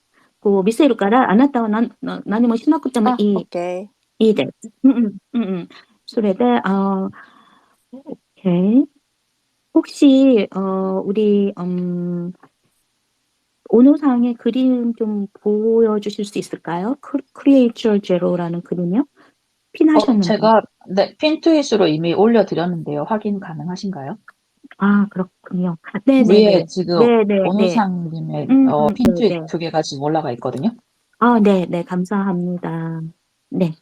見せるから、あなたは何もしなくてもいいです。それで오케이. 혹시 우리 오노상의 그림 좀 보여주실 수 있을까요? 크리에이처 제로라는 그림이요? 핀하셨는데. 제가 핀트윗으로 이미 올려드렸는데요. 확인 가능하신가요? 아, 그렇군요. 위에 네네네. 지금 네네네. 오노상님의 핀 트윗 네네. 2개가 지금 올라가 있거든요. 아, 네네. 감사합니다. 네.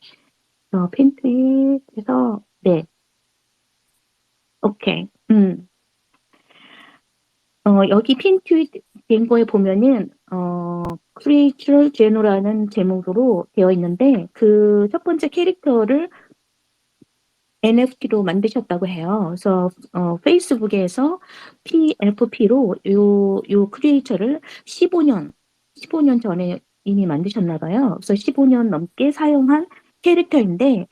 핀 트윗에서, 네. 오케이. 여기 핀 트윗 된 거에 보면은, Creature Geno라는 제목으로 되어 있는데, 그 첫 번째 캐릭터를 NFT로 만드셨다고 해요. 그래서, 페이스북에서 PFP로 요 크리에이터를 15년 전에 이미 만드셨나 봐요. 그래서 15년 넘게 사용한 캐릭터인데,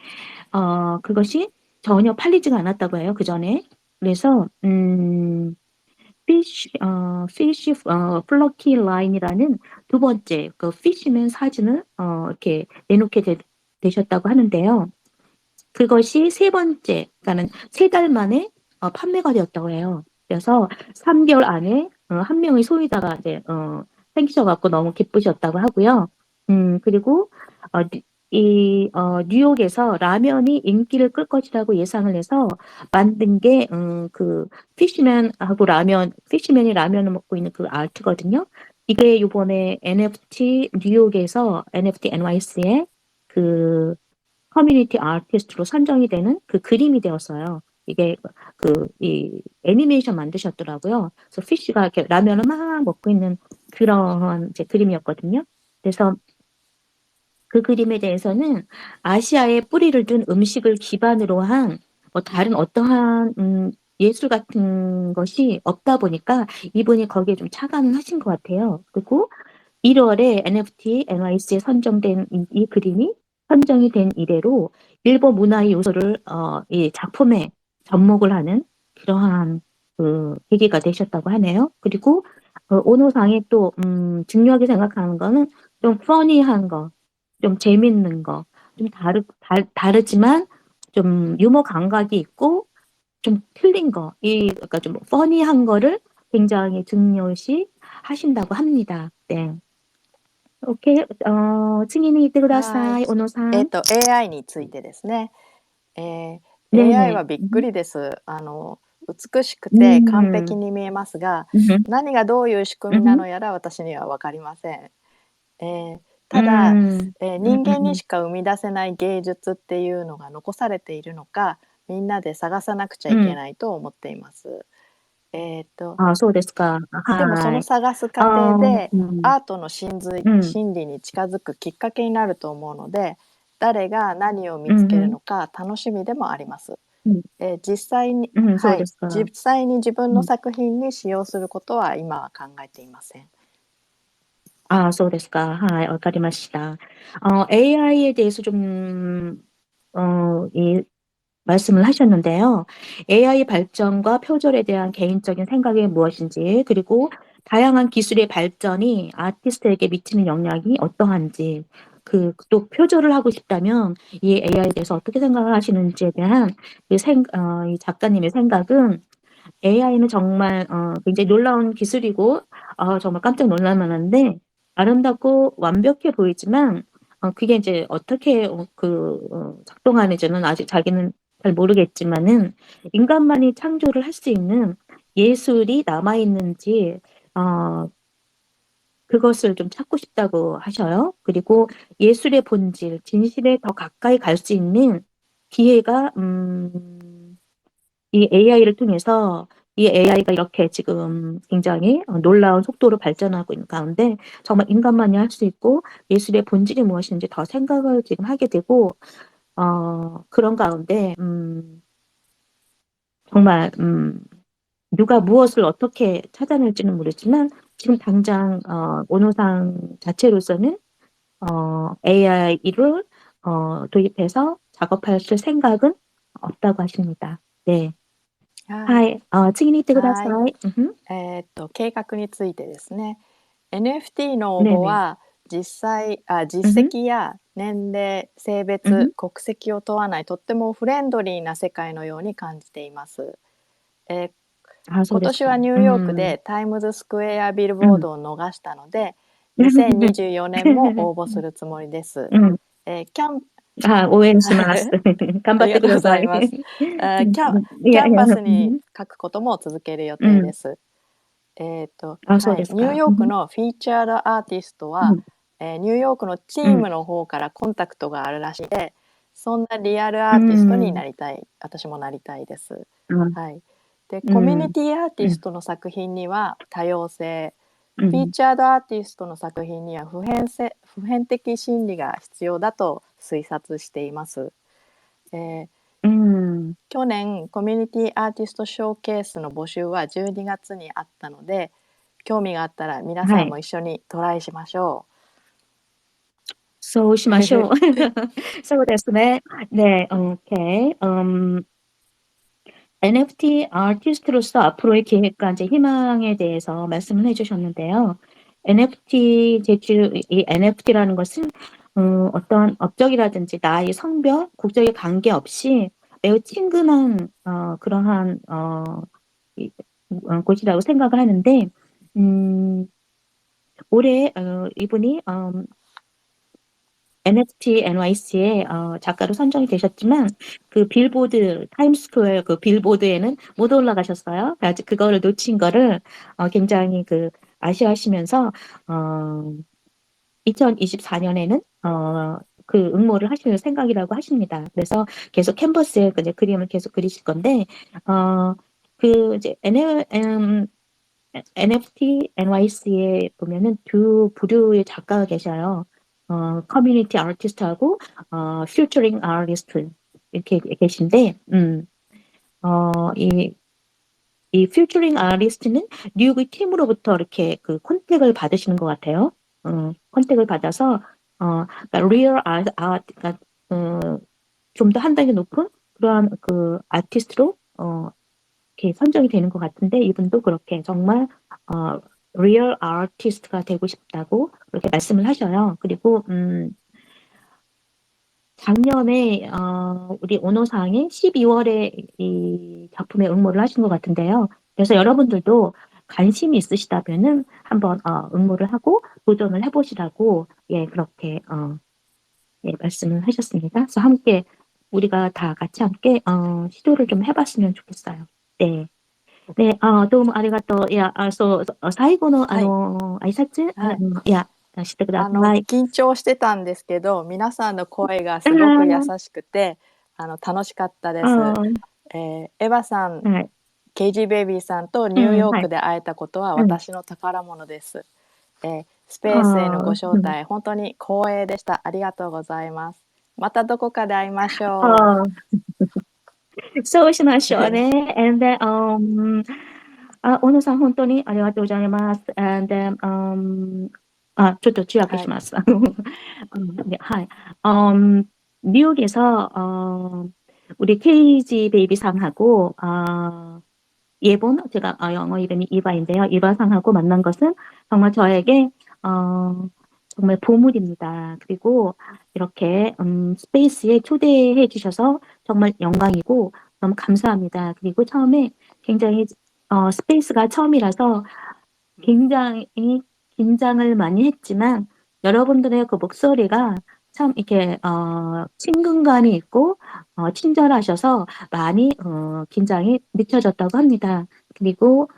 그것이 전혀 팔리지가 않았다고 해요, 그 전에. 그래서, fish, 플러키 라인이라는 두 번째, 그 피시맨 사진을, 이렇게 내놓게 되셨다고 하는데요. 그것이 세 번째, 그러니까는 3달 만에 판매가 되었다고 해요. 그래서 3개월 안에 한 명의 소유자가 이제 생기셔갖고 너무 기쁘셨다고 하고요. 그리고 뉴욕에서 라면이 인기를 끌 것이라고 예상을 해서 만든 게 그 피시맨이 라면을 먹고 있는 그 아트거든요. 이게 요번에 NFT 뉴욕에서 NFT NYC에 그 커뮤니티 아티스트로 선정이 되는 그 그림이 되었어요. 이게 이 애니메이션 만드셨더라고요. 그래서 피쉬가 이렇게 라면을 막 먹고 있는 그런 이제 그림이었거든요. 그래서 그 그림에 대해서는 아시아에 뿌리를 둔 음식을 기반으로 한 다른 어떠한 예술 같은 것이 없다 보니까 이분이 거기에 좀 착안을 하신 것 같아요. 그리고 1월에 NFT NYC에 선정된 이 그림이 선정이 된 이래로 일본 문화의 요소를 이 작품에 접목을 하는 그러한 그 계기가 되셨다고 하네요. 그리고 오노상이 또 중요하게 생각하는 거는 좀 퍼니한 거, 좀 재밌는 거, 좀 다르지만 좀 유머 감각이 있고 좀 틀린 거, 그러니까 좀 퍼니한 거를 굉장히 중요시 하신다고 합니다. 네. 오케이. 次に行ってください、小野さん。AI についてですね。ね AI ね。はびっくりです。美しくて完璧に見えますが、何がどういう仕組みなのやら私には分かりません。ただ、人間にしか生み出せない芸術っていうのが残されているのか、みんなで探さなくちゃいけないと思っています。あ、そうですか。でもそのはい。探す過程でうんアートの真理に近づくきっかけになると思うので、誰が何を見つけるのか楽しみでもあります。実際に自分の作品に使用することは今は考えていません。あ、そうですか。はい、わかりました。AI에 대해서 좀 말씀을 하셨는데요. AI 발전과 표절에 대한 개인적인 생각이 무엇인지, 그리고 다양한 기술의 발전이 아티스트에게 미치는 영향이 어떠한지, 또 표절을 하고 싶다면 이 AI에 대해서 어떻게 생각을 하시는지에 대한 이 작가님의 생각은 AI는 정말 굉장히 놀라운 기술이고 정말 깜짝 놀랄 만한데 아름답고 완벽해 보이지만 그게 이제 어떻게 작동하는지는 아직 자기는 잘 모르겠지만은 인간만이 창조를 할 수 있는 예술이 남아 있는지 그것을 좀 찾고 싶다고 하셔요. 그리고 예술의 본질, 진실에 더 가까이 갈 수 있는 기회가 이 AI를 통해서 이 AI가 이렇게 지금 굉장히 놀라운 속도로 발전하고 있는 가운데 정말 인간만이 할 수 있고 예술의 본질이 무엇인지 더 생각을 지금 하게 되고 그런 가운데 정말 누가 무엇을 어떻게 찾아낼지는 모르지만 지금 당장 오노상 자체로서는 AI를 도입해서 작업하실 생각은 없다고 하십니다. 네. はい。次に行ってください。計画についてですね。NFT の応募は実績や年齢、性別、国籍を問わないとってもフレンドリーな世界のように感じています。今年はニューヨークでタイムズスクエアビルボードを逃したので、2024年も応募するつもりです。キャン応援します。頑張ってください。ありがとうございます。キいやいや、ャンバスに書くことも続ける予定です。そうですか。ニューヨークのフィーチャードアーティストは、ニューヨークのチームの方からコンタクトがあるらしいで、そんなリアルアーティストになりたい、私もなりたいです。はい。で、コミュニティアーティストの作品には多様性、フィーチャードアーティストの作品には普遍的心理が必要だと推察しています。去年コミュニティアーティストショーケースの募集は12月にあったので、興味があったら皆さんも一緒にトライしましょう。そうしましょう。そうですね。네, 오케이. NFT 아티스트로서 앞으로의 계획과 이제 희망에 대해서 말씀을 해주셨는데요. NFT 이 NFT라는 것은 어떤 업적이라든지 나이, 성별, 국적에 관계없이 매우 친근한 그러한 곳이라고 생각을 하는데 올해 이분이 NFT NYC의 작가로 선정이 되셨지만 그 빌보드 타임스퀘어 그 빌보드에는 못 올라가셨어요. 아직 그거를 놓친 거를 굉장히 아쉬워하시면서 2024년에는 그 응모를 하실 생각이라고 하십니다. 그래서 계속 캔버스에 이제 그림을 계속 그리실 건데 이제 NFT NYC에 보면은 두 부류의 작가가 계셔요. 커뮤니티 아티스트하고 퓨처링 아티스트 이렇게 계신데 이 퓨처링 아티스트는 뉴욕의 팀으로부터 이렇게 그 컨택을 받으시는 것 같아요. 컨택을 받아서 그러니까 리얼 그러니까 좀 더 한 단계 높은 그러한 그 아티스트로 이렇게 선정이 되는 것 같은데 이분도 그렇게 정말 리얼 아티스트가 되고 싶다고 그렇게 말씀을 하셔요. 그리고 작년에 우리 오노상이 12월에 이 작품에 응모를 하신 것 같은데요. 그래서 여러분들도 관심이 있으시다면은 한번 응모를 하고 도전을 해보시라고 그렇게 말씀을 하셨습니다. 그래서 함께 우리가 다 같이 함께 시도를 좀 해봤으면 좋겠어요. 네. 네, どうもありがとう。いや、最後の、挨拶、してください。緊張してたんですけど、皆さんの声がすごく優しくて、楽しかったです。エヴァさん、ケイジーベイビーさんとニューヨークで会えたことは私の宝物です。スペースへのご招待、本当に光栄でした。ありがとうございます。またどこかで会いましょう。そうしましょうね。And then, 小野さん、本当にありがとうございます。And then, ちょっと中訳します。네, はい。뉴욕에서, 우리 KG 베이비상하고, 예본, 제가 영어 이름이 이바인데요. 이바상하고 만난 것은 정말 저에게, 정말 보물입니다. 그리고 이렇게 스페이스에 초대해 주셔서 정말 영광이고 너무 감사합니다. 그리고 처음에 굉장히 스페이스가 처음이라서 굉장히 긴장을 많이 했지만 여러분들의 그 목소리가 참 이렇게 친근감이 있고 친절하셔서 많이 긴장이 늦춰졌다고 합니다. 그리고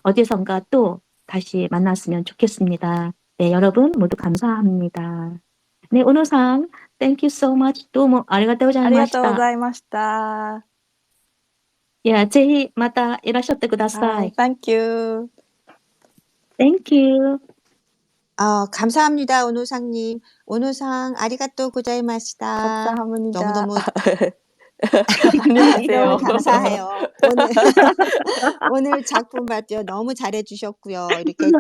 어디선가 또 다시 만났으면 좋겠습니다. 네, 여러분 모두 감사합니다. 네, 오노상, thank you so much. どうもありがとうございました。ありがとうございました。ぜひまたいらっしゃってください。Thank you. Thank you. 감사합니다, 오노상님. 오노상, 아리가또 고자이마시다. 감사합니다. 너무너무 안녕하세요. 너무 감사해요. 오늘 작품 발표 너무 잘해주셨고요. 이렇게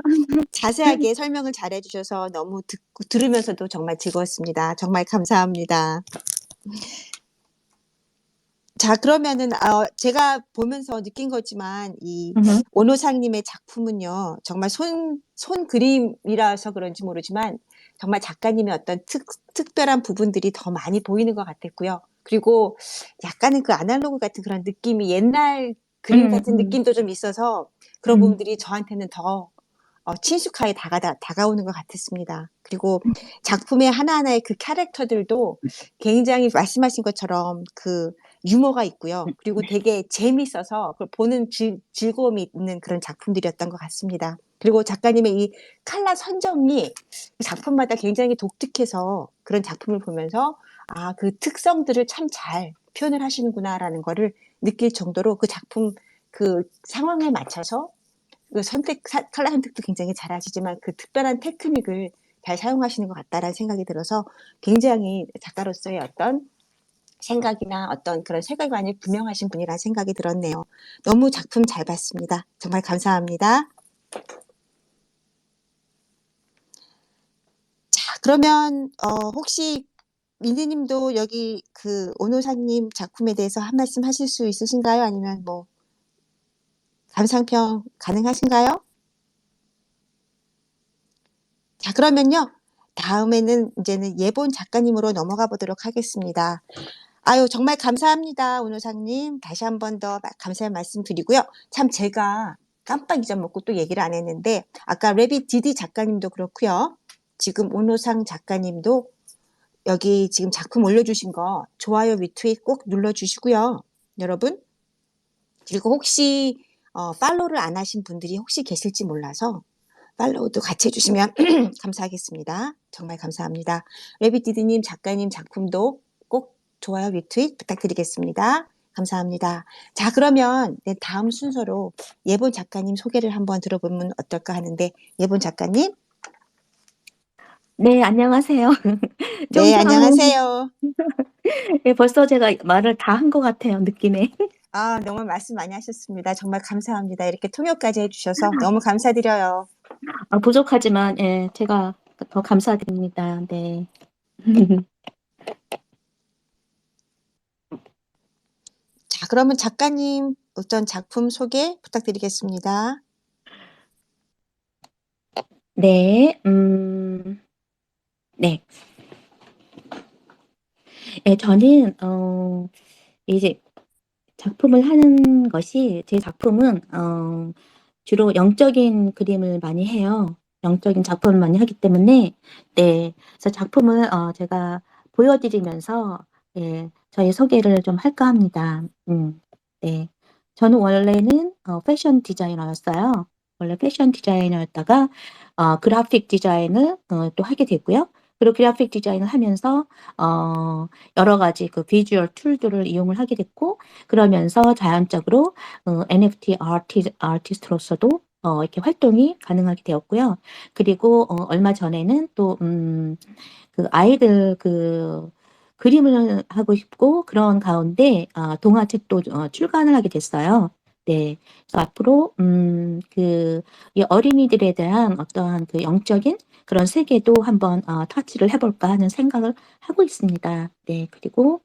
자세하게 설명을 잘해주셔서 너무 들으면서도 정말 즐거웠습니다. 정말 감사합니다. 자, 그러면은 제가 보면서 느낀 거지만 이 오노상님의 작품은요, 정말 손 그림이라서 그런지 모르지만 정말 작가님의 어떤 특별한 부분들이 더 많이 보이는 것 같았고요. 그리고 약간은 그 아날로그 같은 그런 느낌이 옛날 그림 같은 느낌도 좀 있어서 그런 부분들이 저한테는 더 친숙하게 다가오는 것 같았습니다. 그리고 작품의 하나하나의 그 캐릭터들도 굉장히 말씀하신 것처럼 그 유머가 있고요. 그리고 되게 재밌어서 그걸 보는 즐거움이 있는 그런 작품들이었던 것 같습니다. 그리고 작가님의 이 컬러 선정이 작품마다 굉장히 독특해서 그런 작품을 보면서 아, 그 특성들을 참 잘 표현을 하시는구나라는 거를 느낄 정도로 그 작품 그 상황에 맞춰서 그 컬러 선택도 굉장히 잘 하시지만 그 특별한 테크닉을 잘 사용하시는 것 같다라는 생각이 들어서 굉장히 작가로서의 어떤 생각이나 어떤 그런 세계관이 분명하신 분이라는 생각이 들었네요. 너무 작품 잘 봤습니다. 정말 감사합니다. 자, 그러면 혹시 민지님도 여기 그 오노사님 작품에 대해서 한 말씀 하실 수 있으신가요? 아니면 뭐 감상평 가능하신가요? 자, 그러면요. 다음에는 이제는 예본 작가님으로 넘어가 보도록 하겠습니다. 아유, 정말 감사합니다. 오노상님. 다시 한 번 더 감사의 말씀 드리고요. 참 제가 깜빡 잊어먹고 또 얘기를 안 했는데 아까 레빗 디디 작가님도 그렇고요. 지금 오노상 작가님도 여기 지금 작품 올려주신 거 좋아요, 리트윗 꼭 눌러주시고요. 여러분. 그리고 혹시 팔로우를 안 하신 분들이 혹시 계실지 몰라서 팔로우도 같이 해주시면 감사하겠습니다. 정말 감사합니다. 레빗디드님 작가님 작품도 꼭 좋아요, 리트윗 부탁드리겠습니다. 감사합니다. 자, 그러면 네, 다음 순서로 예본 작가님 소개를 한번 들어보면 어떨까 하는데 예본 작가님? 네, 안녕하세요. 좀 네, 안녕하세요. 네, 벌써 제가 말을 다 한 것 같아요, 느낌에. 아, 너무 말씀 많이 하셨습니다. 정말 감사합니다. 이렇게 통역까지 해주셔서 너무 감사드려요. 부족하지만, 예, 제가 더 감사드립니다. 네. 자, 그러면 작가님 어떤 작품 소개 부탁드리겠습니다. 네, 네. 예, 저는, 이제 작품을 하는 것이, 제 작품은, 주로 영적인 그림을 많이 해요. 영적인 작품을 많이 하기 때문에, 네. 그래서 작품을, 제가 보여드리면서, 예, 저의 소개를 좀 할까 합니다. 네. 저는 원래는, 패션 디자이너였어요. 원래 패션 디자이너였다가, 그래픽 디자인을, 또 하게 됐고요. 그리고 그래픽 디자인을 하면서, 여러 가지 그 비주얼 툴들을 이용을 하게 됐고, 그러면서 자연적으로 NFT 아티스트로서도 이렇게 활동이 가능하게 되었고요. 그리고 얼마 전에는 또 그 아이들 그 그림을 하고 싶고 그런 가운데 동화책도 출간을 하게 됐어요. 네. 그래서 앞으로 이 어린이들에 대한 어떠한 그 영적인 그런 세계도 한번 터치를 해볼까 하는 생각을 하고 있습니다. 네. 그리고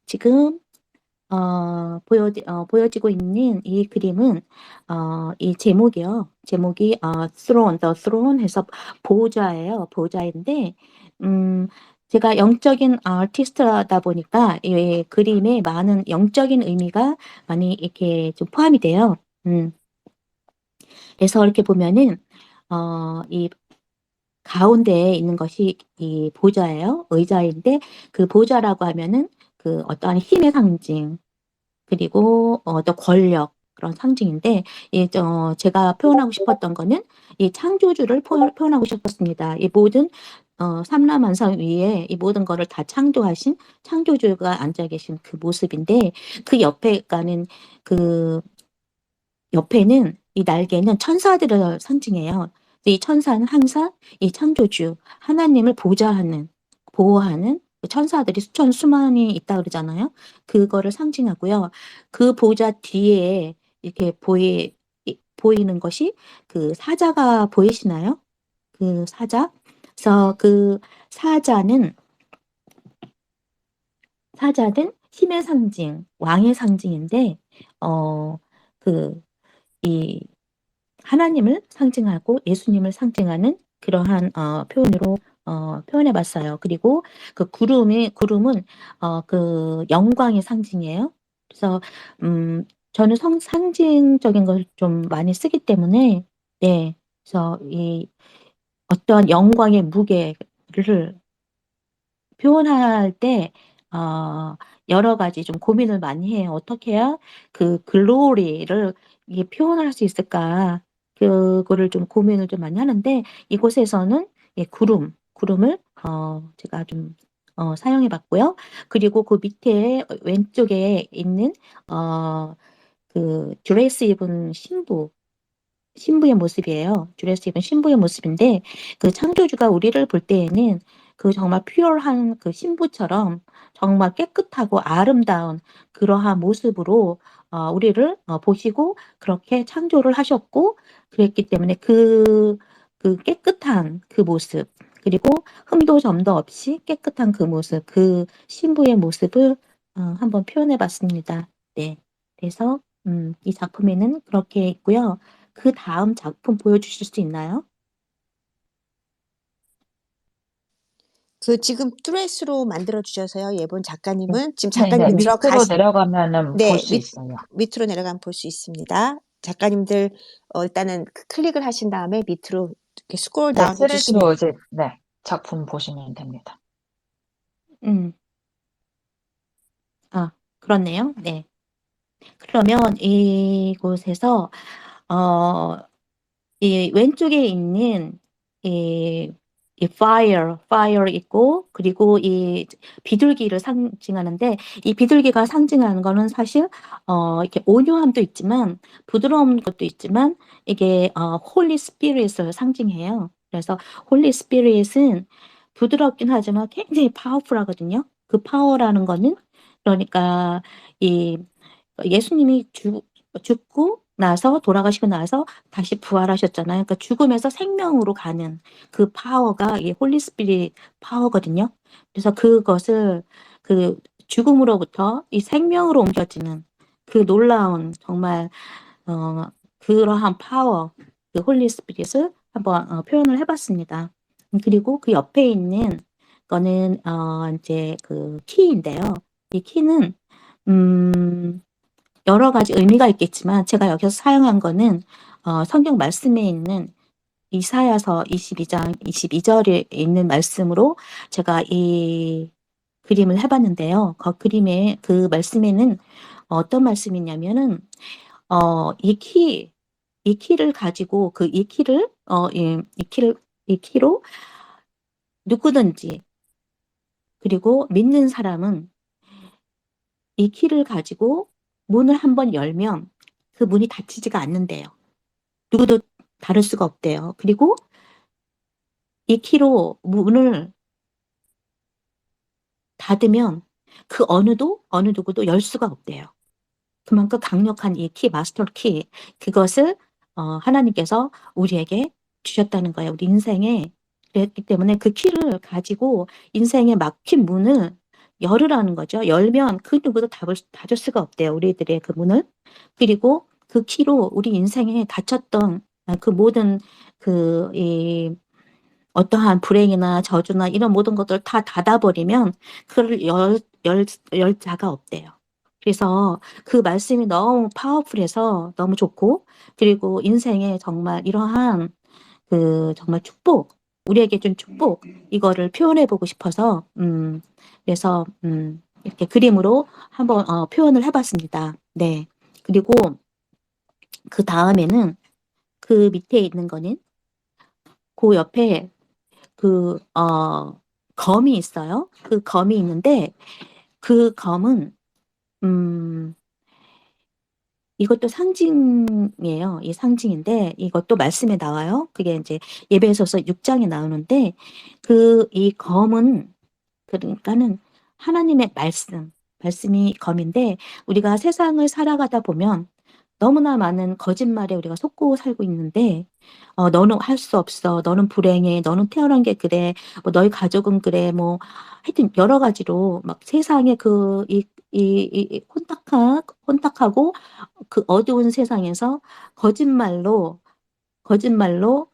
지금 보여지고 있는 이 그림은 이 제목이요. 제목이 Throne, The Throne 해서 보호자예요. 보호자인데 제가 영적인 아티스트다 보니까 이 그림에 많은 영적인 의미가 많이 이렇게 좀 포함이 돼요. 그래서 이렇게 보면은 이 가운데에 있는 것이 이 보좌예요. 의자인데 그 보좌라고 하면은 그 어떠한 힘의 상징 그리고 또 권력 그런 상징인데 제가 표현하고 싶었던 거는 이 창조주를 표현하고 싶었습니다. 이 모든 삼라만상 위에 이 모든 거를 다 창조하신 창조주가 앉아 계신 그 모습인데 그 옆에 가는 그 옆에는 이 날개는 천사들을 상징해요. 이 천사는 항상 이 창조주 하나님을 보호하는 그 천사들이 수많이 있다 그러잖아요. 그거를 상징하고요. 그 보호자 뒤에 이렇게 보이는 것이 그 사자가 보이시나요? 그 사자. 그래서 그 사자는 힘의 상징, 왕의 상징인데 이 하나님을 상징하고 예수님을 상징하는 그러한 표현으로 표현해 봤어요. 그리고 그 구름은 그 영광의 상징이에요. 그래서 저는 상징적인 걸 좀 많이 쓰기 때문에, 네. 그래서 어떤 영광의 무게를 표현할 때, 여러 가지 좀 고민을 많이 해요. 어떻게 해야 그 글로리를 이게 표현할 수 있을까? 그거를 좀 고민을 좀 많이 하는데, 이곳에서는 구름을, 제가 좀, 사용해 봤고요. 그리고 그 밑에 왼쪽에 있는, 드레스 입은 신부의 모습이에요. 드레스 입은 신부의 모습인데, 그 창조주가 우리를 볼 때에는 그 정말 퓨어한 그 신부처럼 정말 깨끗하고 아름다운 그러한 모습으로 우리를 보시고 그렇게 창조를 하셨고, 그랬기 때문에 그 깨끗한 그 모습, 그리고 흠도 점도 없이 깨끗한 그 모습, 그 신부의 모습을 한번 표현해 봤습니다. 네. 그래서 이 작품에는 그렇게 있고요. 그다음 작품 보여주실 수 있나요? 지금 뚜레스로 만들어 주셔서요. 예본 작가님은 지금 네네. 작가님이 밑으로 내려가면은 볼 네, 수 있어요. 밑으로 내려가면 볼 수 있습니다. 작가님들 일단은 클릭을 하신 다음에 밑으로 이렇게 스크롤 네, 다운 해주시면 3D로 이제 네, 작품 보시면 됩니다. 음. 그렇네요. 네. 그러면 이곳에서 이 왼쪽에 있는 이 fire 있고, 그리고 이 비둘기를 상징하는데, 이 비둘기가 상징하는 거는 사실 이렇게 온유함도 있지만 부드러운 것도 있지만, 이게 홀리 스피릿을 상징해요. 그래서 홀리 스피릿은 부드럽긴 하지만 굉장히 파워풀하거든요. 그 파워라는 거는, 그러니까 이 예수님이 죽고 나서, 돌아가시고 나서 다시 부활하셨잖아요. 그러니까 죽음에서 생명으로 가는 그 파워가 이 홀리 스피릿 파워거든요. 그래서 그것을 그 죽음으로부터 이 생명으로 옮겨지는 그 놀라운 정말 그러한 파워, 그 홀리 스피릿을 한번 표현을 해 봤습니다. 그리고 그 옆에 있는 거는 인제 그 키인데요. 이 키는 여러 가지 의미가 있겠지만, 제가 여기서 사용한 거는 성경 말씀에 있는 이사야서 22장 22절에 있는 말씀으로 제가 이 그림을 해 봤는데요. 그 말씀에는 어떤 말씀이냐면은 이 키를 가지고 이 키로 누구든지, 그리고 믿는 사람은 이 키를 가지고 문을 한번 열면 그 문이 닫히지가 않는대요. 누구도 다룰 수가 없대요. 그리고 이 키로 문을 닫으면 그 어느 누구도 열 수가 없대요. 그만큼 강력한 이 키, 마스터 키, 그것을 하나님께서 우리에게 주셨다는 거예요. 우리 인생에. 그랬기 때문에 그 키를 가지고 인생에 막힌 문을 열으라는 거죠. 열면 그 누구도 닫을 수가 없대요. 우리들의 그 문을. 그리고 그 키로 우리 인생에 닫혔던 그 모든 어떠한 불행이나 저주나 이런 모든 것들을 다 닫아버리면 그를 열 자가 없대요. 그래서 그 말씀이 너무 파워풀해서 너무 좋고, 그리고 인생에 정말 이러한 정말 축복, 우리에게 준 축복, 이거를 표현해 보고 싶어서 그래서 이렇게 그림으로 한번 표현을 해 봤습니다. 네. 그리고 그다음에는 그 밑에 있는 거는 그 옆에 검이 있어요. 그 검이 있는데, 그 검은 이것도 상징이에요. 이 상징인데 이것도 말씀에 나와요. 그게 인제 예배소서 6장에 나오는데, 이 검은, 그러니까는 하나님의 말씀이 검인데, 우리가 세상을 살아가다 보면 너무나 많은 거짓말에 우리가 속고 살고 있는데, "너는 할 수 없어. 너는 불행해. 너는 태어난 게 그래. 뭐 너희 가족은 그래." 뭐 하여튼 여러 가지로 막 세상에 혼탁하고 그 어두운 세상에서 거짓말로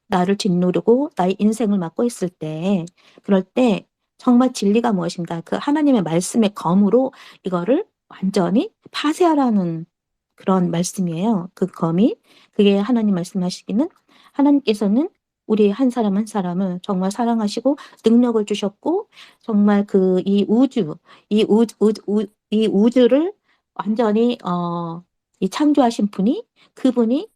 나를 짓누르고 나의 인생을 막고 있을 때, 그럴 때 정말 진리가 무엇인가, 그 하나님의 말씀의 검으로 이거를 완전히 파쇄하라는 그런 말씀이에요. 그 검이. 그게 하나님 말씀하시기는 하나님께서는 우리 한 사람 한 사람을 정말 사랑하시고 능력을 주셨고 정말 그 이 우주를 완전히 이 창조하신 분이 그분이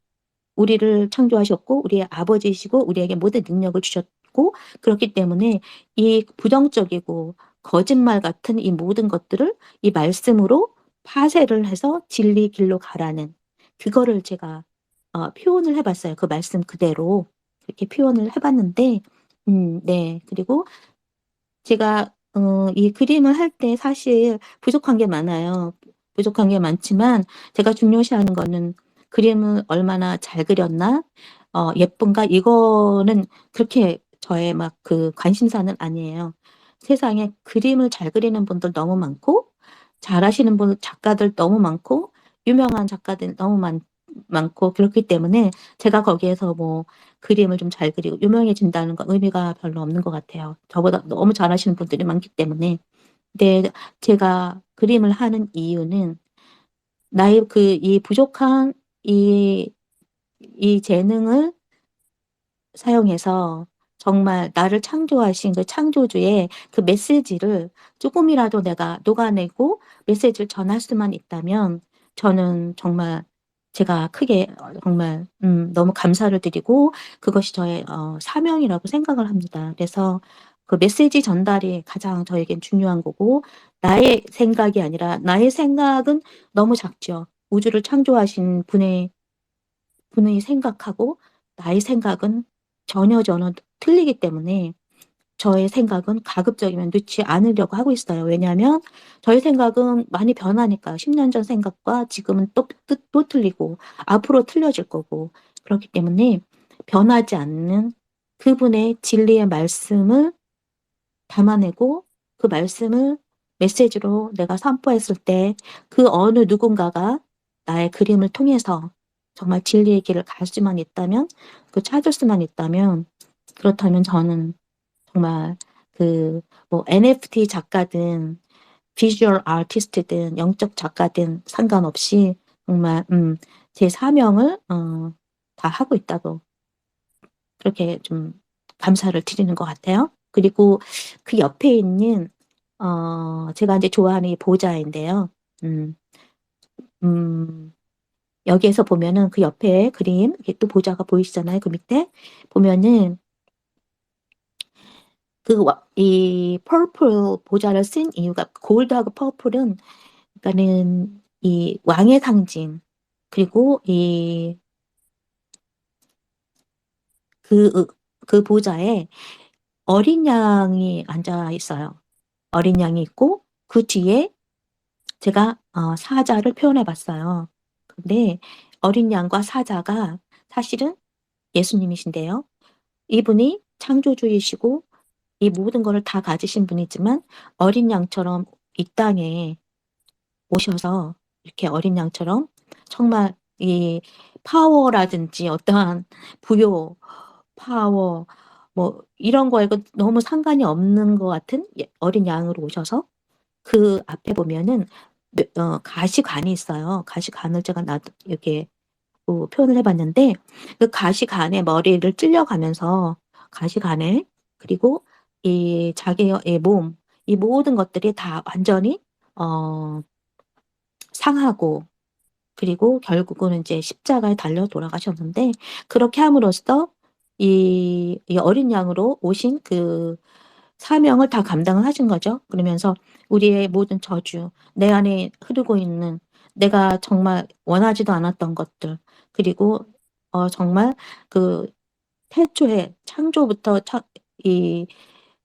우리를 창조하셨고 우리의 아버지이시고 우리에게 모든 능력을 주셨고 그렇기 때문에 이 부정적이고 거짓말 같은 이 모든 것들을 이 말씀으로 파쇄를 해서 진리 길로 가라는 그거를 제가 표현을 해봤어요. 그 말씀 그대로 그렇게 표현을 해봤는데 네. 그리고 제가 이 그림을 할 때 사실 부족한 게 많아요. 부족한 게 많지만 제가 중요시하는 거는 그림을 얼마나 잘 그렸나 예쁜가 이거는 그렇게 저의 막 그 관심사는 아니에요. 세상에 그림을 잘 그리는 분들 너무 많고 잘하시는 분 작가들 너무 많고 유명한 작가들 너무 많고 그렇기 때문에 제가 거기에서 뭐 그림을 좀 잘 그리고 유명해진다는 건 의미가 별로 없는 것 같아요. 저보다 너무 잘하시는 분들이 많기 때문에. 근데 제가 그림을 하는 이유는 나의 이 부족한 이 재능을 사용해서 정말 나를 창조하신 그 창조주의 그 메시지를 조금이라도 내가 녹아내고 메시지를 전할 수만 있다면 저는 정말 제가 크게 정말 너무 감사를 드리고 그것이 저의 사명이라고 생각을 합니다. 그래서 그 메시지 전달이 가장 저에겐 중요한 거고 나의 생각이 아니라 나의 생각은 너무 작죠. 우주를 창조하신 분이 생각하고 나의 생각은 전혀 틀리기 때문에 저의 생각은 가급적이면 넣지 않으려고 하고 있어요. 왜냐하면 저의 생각은 많이 변하니까 10년 전 생각과 지금은 또 틀리고 앞으로 틀려질 거고 그렇기 때문에 변하지 않는 그분의 진리의 말씀을 담아내고 그 말씀을 메시지로 내가 선포했을 때 그 어느 누군가가 나의 그림을 통해서 정말 진리의 길을 갈 수만 있다면 찾을 수만 있다면 그렇다면 저는 정말 뭐 NFT 작가든 비주얼 아티스트든 영적 작가든 상관없이 정말 제 사명을 다 하고 있다고 그렇게 좀 감사를 드리는 것 같아요. 그리고 그 옆에 있는 제가 이제 좋아하는 이 보좌인데요. 음, 음, 여기에서 보면은 그 옆에 그림, 이게 또 보좌가 보이시잖아요. 그 밑에 보면은 이 퍼플 보좌를 쓴 이유가 골드하고 퍼플은 그러니까는 이 왕의 상징 그리고 그 보좌에 어린 양이 앉아 있어요. 어린 양이 있고 그 뒤에 제가 사자를 표현해 봤어요. 근데 어린 양과 사자가 사실은 예수님이신데요. 이분이 창조주이시고 이 모든 것을 다 가지신 분이지만 어린 양처럼 이 땅에 오셔서 이렇게 어린 양처럼 정말 이 파워라든지 어떠한 부요, 파워 뭐 이런 거에 너무 상관이 없는 것 같은 어린 양으로 오셔서 그 앞에 보면은 가시관이 있어요. 가시관을 제가 이렇게 표현을 해 봤는데 그 가시관에 머리를 찔려가면서 가시관에 그리고 이 자기의 몸 이 모든 것들이 다 완전히 상하고 그리고 결국은 인제 십자가에 달려 돌아가셨는데 그렇게 함으로써 이 어린 양으로 오신 그 사명을 다 감당을 하신 거죠. 그러면서 우리의 모든 저주, 내 안에 흐르고 있는 내가 정말 원하지도 않았던 것들 그리고 정말 그 태초에 창조부터 이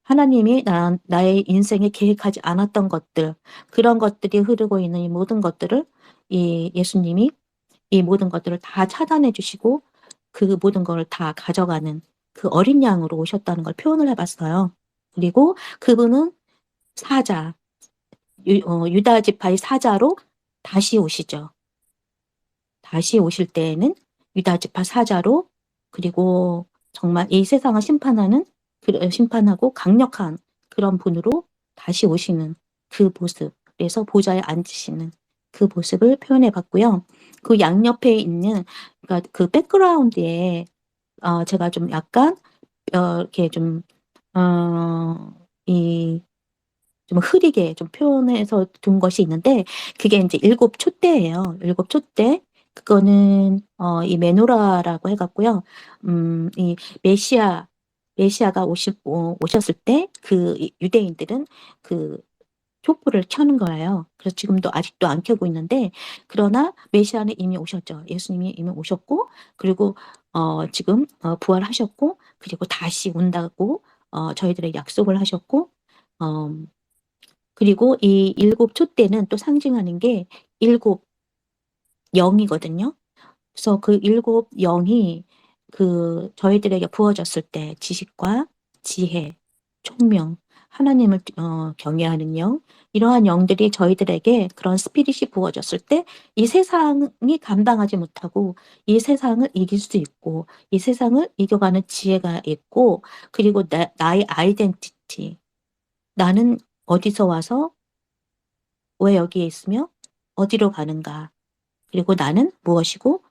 하나님이 나의 인생에 계획하지 않았던 것들 그런 것들이 흐르고 있는 이 모든 것들을 이 예수님이 이 모든 것들을 다 차단해 주시고 그 모든 걸 다 가져가는 그 어린 양으로 오셨다는 걸 표현을 해 봤어요. 그리고 그분은 사자, 유다 지파의 사자로 다시 오시죠. 다시 오실 때에는 유다 지파 사자로 그리고 정말 이 세상을 심판하고 강력한 그런 분으로 다시 오시는 그 모습. 그래서 보좌에 앉으시는 그 모습을 표현해 봤고요. 그 양옆에 있는 그러니까 그 백그라운드에 제가 좀 약간 이렇게 좀 이 좀 흐리게 좀 표현해서 둔 것이 있는데 그게 인제 일곱 촛대예요. 일곱 촛대. 그거는 이 메노라라고 해 갖고요. 이 메시아가 오셨을 때 그 유대인들은 그 촛불을 켜는 거예요. 그래서 지금도 아직도 안 켜고 있는데 그러나 메시아는 이미 오셨죠. 예수님이 이미 오셨고 그리고 지금 부활하셨고 그리고 다시 온다고 저희들에게 약속을 하셨고 어 그리고 이 일곱 촛대는 또 상징하는 게 일곱 영이거든요. 그래서 그 일곱 영이 저희들에게 부어졌을 때 지식과 지혜, 총명, 하나님을 경외하는 영, 이러한 영들이 저희들에게 그런 스피릿이 부어졌을 때 이 세상이 감당하지 못하고 이 세상을 이길 수 있고 이 세상을 이겨가는 지혜가 있고 그리고 나의 아이덴티티, 나는 어디서 와서 왜 여기에 있으며 어디로 가는가, 그리고 나는 무엇이고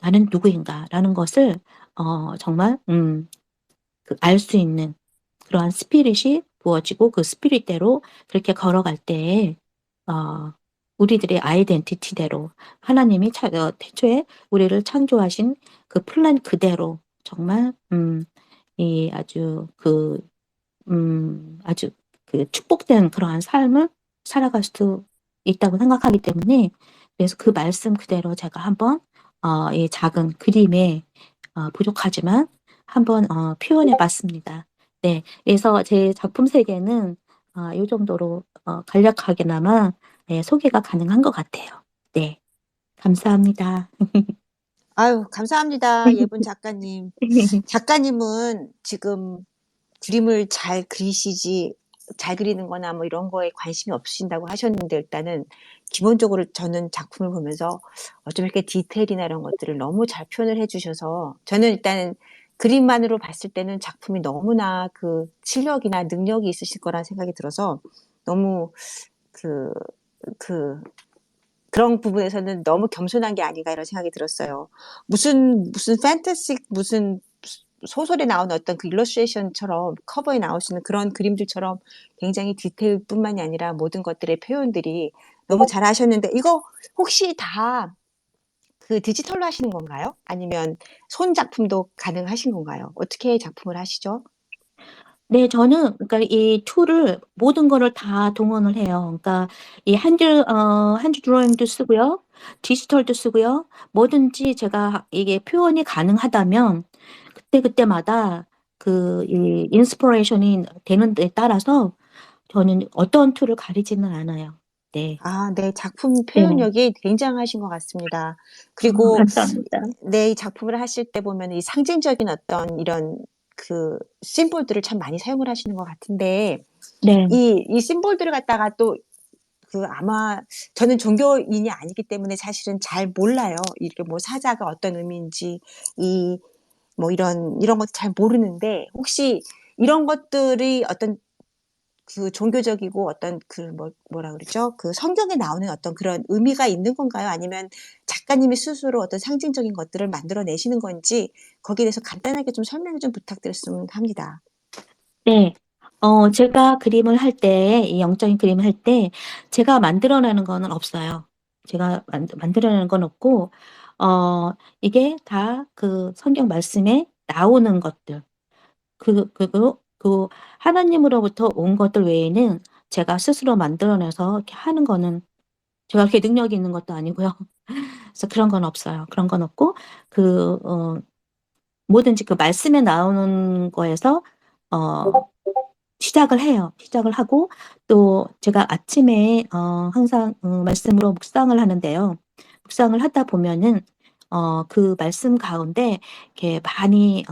나는 누구인가라는 것을 정말 알 수 있는 그러한 스피릿이 부어지고 그 스피릿대로 그렇게 걸어갈 때에 우리들의 아이덴티티대로 하나님이 태초에 우리를 창조하신 그 플랜 그대로 정말 이 아주 그 축복된 그러한 삶을 살아갈 수 있다고 생각하기 때문에 그래서 그 말씀 그대로 제가 한번 이 작은 그림에 부족하지만 한번 표현해 봤습니다. 네. 그래서 제 작품 세계는 요 정도로 간략하게나마 네 소개가 가능한 것 같아요. 네. 감사합니다. 아유, 감사합니다. 예쁜 작가님. 작가님은 지금 그림을 잘 그리시지, 잘 그리는 거나 뭐 이런 거에 관심이 없으신다고 하셨는데, 일단은 기본적으로 저는 작품을 보면서 어쩜 이렇게 디테일이나 이런 것들을 너무 잘 표현을 해주셔서, 저는 일단은 그림만으로 봤을 때는 작품이 너무나 그 실력이나 능력이 있으실 거라는 생각이 들어서 너무 그, 그런 부분에서는 너무 겸손한 게 아닌가 이런 생각이 들었어요. 무슨 판타식, 무슨 소설에 나오는 어떤 그 일러스트레이션처럼 커버에 나올 수 있는 그런 그림들처럼 굉장히 디테일뿐만이 아니라 모든 것들의 표현들이 너무 잘하셨는데, 이거 혹시 다 그 디지털로 하시는 건가요? 아니면 손 작품도 가능하신 건가요? 어떻게 작품을 하시죠? 네, 저는 그러니까 이 툴을 모든 거를 다 동원을 해요. 그러니까 이 핸드 드로잉도 쓰고요. 디지털도 쓰고요. 뭐든지 제가 이게 표현이 가능하다면 그때그때마다 이 인스피레이션이 되는 데 따라서 저는 어떤 툴을 가리지는 않아요. 네. 아, 네. 작품 네. 표현력이 굉장하신 것 같습니다. 그리고 감사합니다. 네, 이 작품을 하실 때 보면 이 상징적인 어떤 이런 그 심볼들을 참 많이 사용을 하시는 것 같은데, 네. 이 심볼들을 갖다가 또 그 아마 저는 종교인이 아니기 때문에 사실은 잘 몰라요. 이게 뭐 사자가 어떤 의미인지, 이 뭐 이런 것도 잘 모르는데, 혹시 이런 것들이 어떤 그 종교적이고 어떤 뭐라 그러죠? 그 성경에 나오는 어떤 그런 의미가 있는 건가요? 아니면 작가님이 스스로 어떤 상징적인 것들을 만들어내시는 건지, 거기에 대해서 간단하게 좀 설명을 좀 부탁드렸으면 합니다. 네. 제가 그림을 할 때, 이 영적인 그림을 할 때, 제가 만들어내는 거는 없어요. 제가 만들어내는 건 없고, 이게 다 그 성경 말씀에 나오는 것들, 그 하나님으로부터 온 것들 외에는 제가 스스로 만들어내서 이렇게 하는 거는 제가 그렇게 능력이 있는 것도 아니고요. 그래서 그런 건 없어요. 그런 건 없고, 뭐든지 그 말씀에 나오는 거에서, 시작을 해요. 시작을 하고 또 제가 아침에 항상 말씀으로 묵상을 하는데요. 묵상을 하다 보면은 그 말씀 가운데 이렇게 많이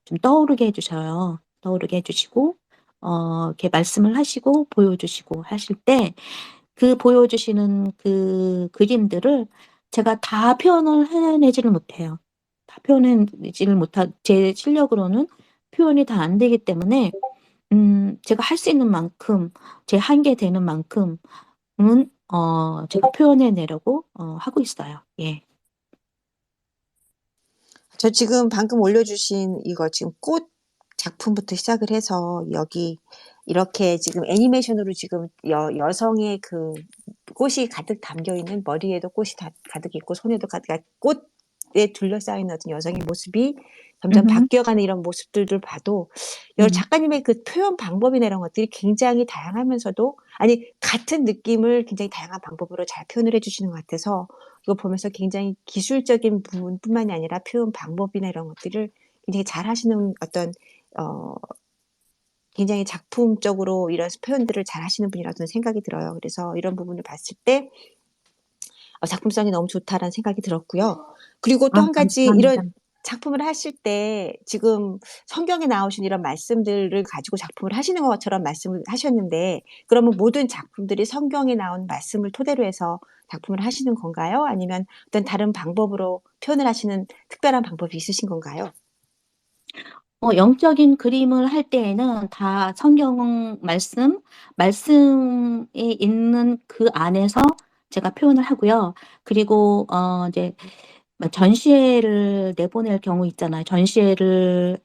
좀 떠오르게 해 주셔요. 떠오르게 해 주시고 이렇게 말씀을 하시고 보여 주시고 하실 때 그 보여 주시는 그 그림들을 제가 다 표현을 해내지를 못해요. 다 표현해내지를 제 실력으로는 표현이 다 안 되기 때문에 제가 할 수 있는 만큼 제 한계 되는 만큼은 제가 표현해내려고 하고 있어요. 예. 저 지금 방금 올려주신 이거 지금 꽃 작품부터 시작을 해서 여기 이렇게 지금 애니메이션으로 지금 여성의 그 꽃이 가득 담겨 있는 머리에도 꽃이 가득 있고 손에도 가득 꽃에 둘러싸인 어떤 여성의 모습이 점점 음흠. 바뀌어가는 이런 모습들을 봐도 여러 작가님의 그 표현 방법이나 이런 것들이 굉장히 다양하면서도 아니 같은 느낌을 굉장히 다양한 방법으로 잘 표현을 해주시는 것 같아서 이거 보면서 굉장히 기술적인 부분뿐만이 아니라 표현 방법이나 이런 것들을 굉장히 잘 하시는 어떤 굉장히 작품적으로 이런 표현들을 잘 하시는 분이라는 생각이 들어요. 그래서 이런 부분을 봤을 때 작품성이 너무 좋다라는 생각이 들었고요. 그리고 또 한 가지 감사합니다. 이런 작품을 하실 때 지금 성경에 나오신 이런 말씀들을 가지고 작품을 하시는 것처럼 말씀을 하셨는데 그러면 모든 작품들이 성경에 나온 말씀을 토대로 해서 작품을 하시는 건가요? 아니면 어떤 다른 방법으로 표현을 하시는 특별한 방법이 있으신 건가요? 영적인 그림을 할 때에는 다 성경 말씀에 있는 그 안에서 제가 표현을 하고요. 그리고 이제 전시회를 내보낼 경우 있잖아요. 전시회를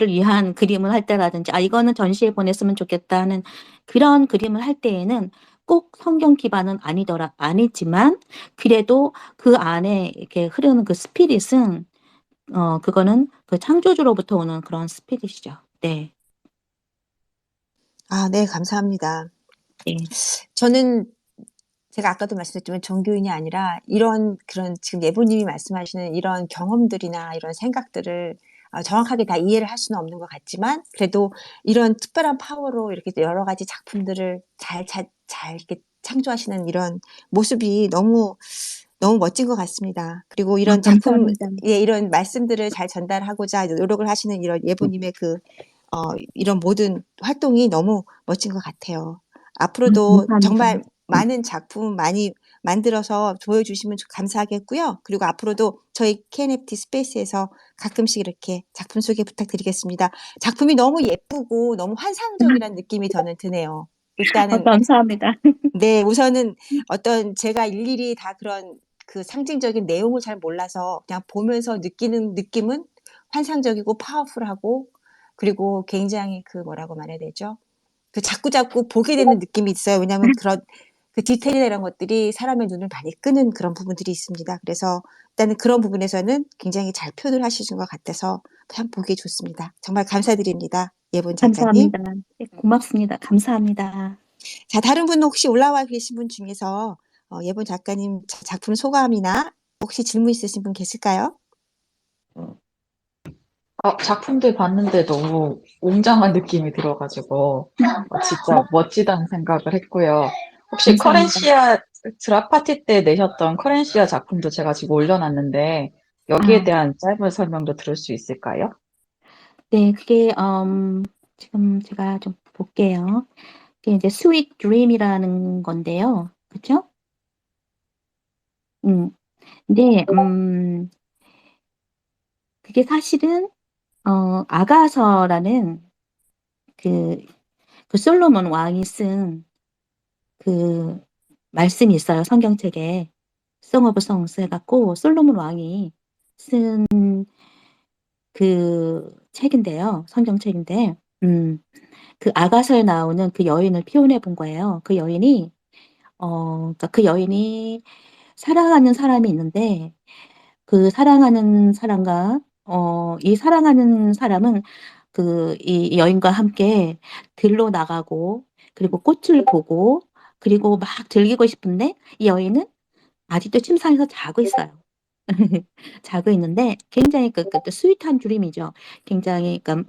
위한 그림을 할 때라든지 이거는 전시회 보냈으면 좋겠다 하는 그런 그림을 할 때에는 꼭 성경 기반은 아니지만 그래도 그 안에 이렇게 흐르는 그 스피릿은 그거는 그 창조주로부터 오는 그런 스피릿이죠. 네. 네, 감사합니다. 예. 저는 제가 아까도 말씀드렸지만 종교인이 아니라 그런 지금 예보님이 말씀하시는 이런 경험들이나 이런 생각들을 정확하게 다 이해를 할 수는 없는 것 같지만 그래도 이런 특별한 파워로 이렇게 여러 가지 작품들을 잘 이렇게 창조하시는 이런 모습이 너무 멋진 것 같습니다. 그리고 이런 작품, 감사합니다. 이런 말씀들을 잘 전달하고자 노력을 하시는 이런 예보님의 이런 모든 활동이 너무 멋진 것 같아요. 앞으로도 감사합니다. 정말 많은 작품 많이 만들어서 보여주시면 감사하겠고요. 그리고 앞으로도 저희 KNFT 스페이스에서 가끔씩 이렇게 작품 소개 부탁드리겠습니다. 작품이 너무 예쁘고 너무 환상적이라는 느낌이 저는 드네요. 일단은 감사합니다. 네, 우선은 제가 일일이 다 그런 그 상징적인 내용을 잘 몰라서 그냥 보면서 느끼는 느낌은 환상적이고 파워풀하고 그리고 굉장히 뭐라고 말해야 되죠? 자꾸자꾸 보게 되는 느낌이 있어요. 왜냐하면 그런 그 디테일이나 이런 것들이 사람의 눈을 많이 끄는 그런 부분들이 있습니다. 그래서 일단은 그런 부분에서는 굉장히 잘 표현을 하시는 것 같아서 참 보기 좋습니다. 정말 감사드립니다. 예본 작가님. 감사합니다. 고맙습니다. 감사합니다. 자, 다른 분 혹시 올라와 계신 분 중에서 예본 작가님 작품 소감이나 혹시 질문 있으신 분 계실까요? 작품들 봤는데 너무 웅장한 느낌이 들어가지고 진짜 멋지다는 생각을 했고요. 혹시 감사합니다. 커렌시아 드랍파티 때 내셨던 커렌시아 작품도 제가 지금 올려놨는데 여기에 대한 짧은 설명도 들을 수 있을까요? 네, 그게 지금 제가 좀 볼게요. 그게 이제 스윗 드림이라는 건데요. 그렇죠? 근데 그게 사실은 아가서라는 그 솔로몬 왕이 쓴 그 말씀이 있어요. 성경책에 Song of Songs 해갖고 솔로몬 왕이 쓴 그 책인데요. 성경책인데 그 아가서에 나오는 그 여인을 표현해 본 거예요. 그 여인이 그러니까 그 여인이 사랑하는 사람이 있는데 그 사랑하는 사람과 이 사랑하는 사람은 이 여인과 함께 들로 나가고 그리고 꽃을 보고 그리고 막 즐기고 싶은데 이 여인은 아직도 침상에서 자고 있어요. 자고 있는데 굉장히 그 스윗한 드림이죠. 굉장히 그러니까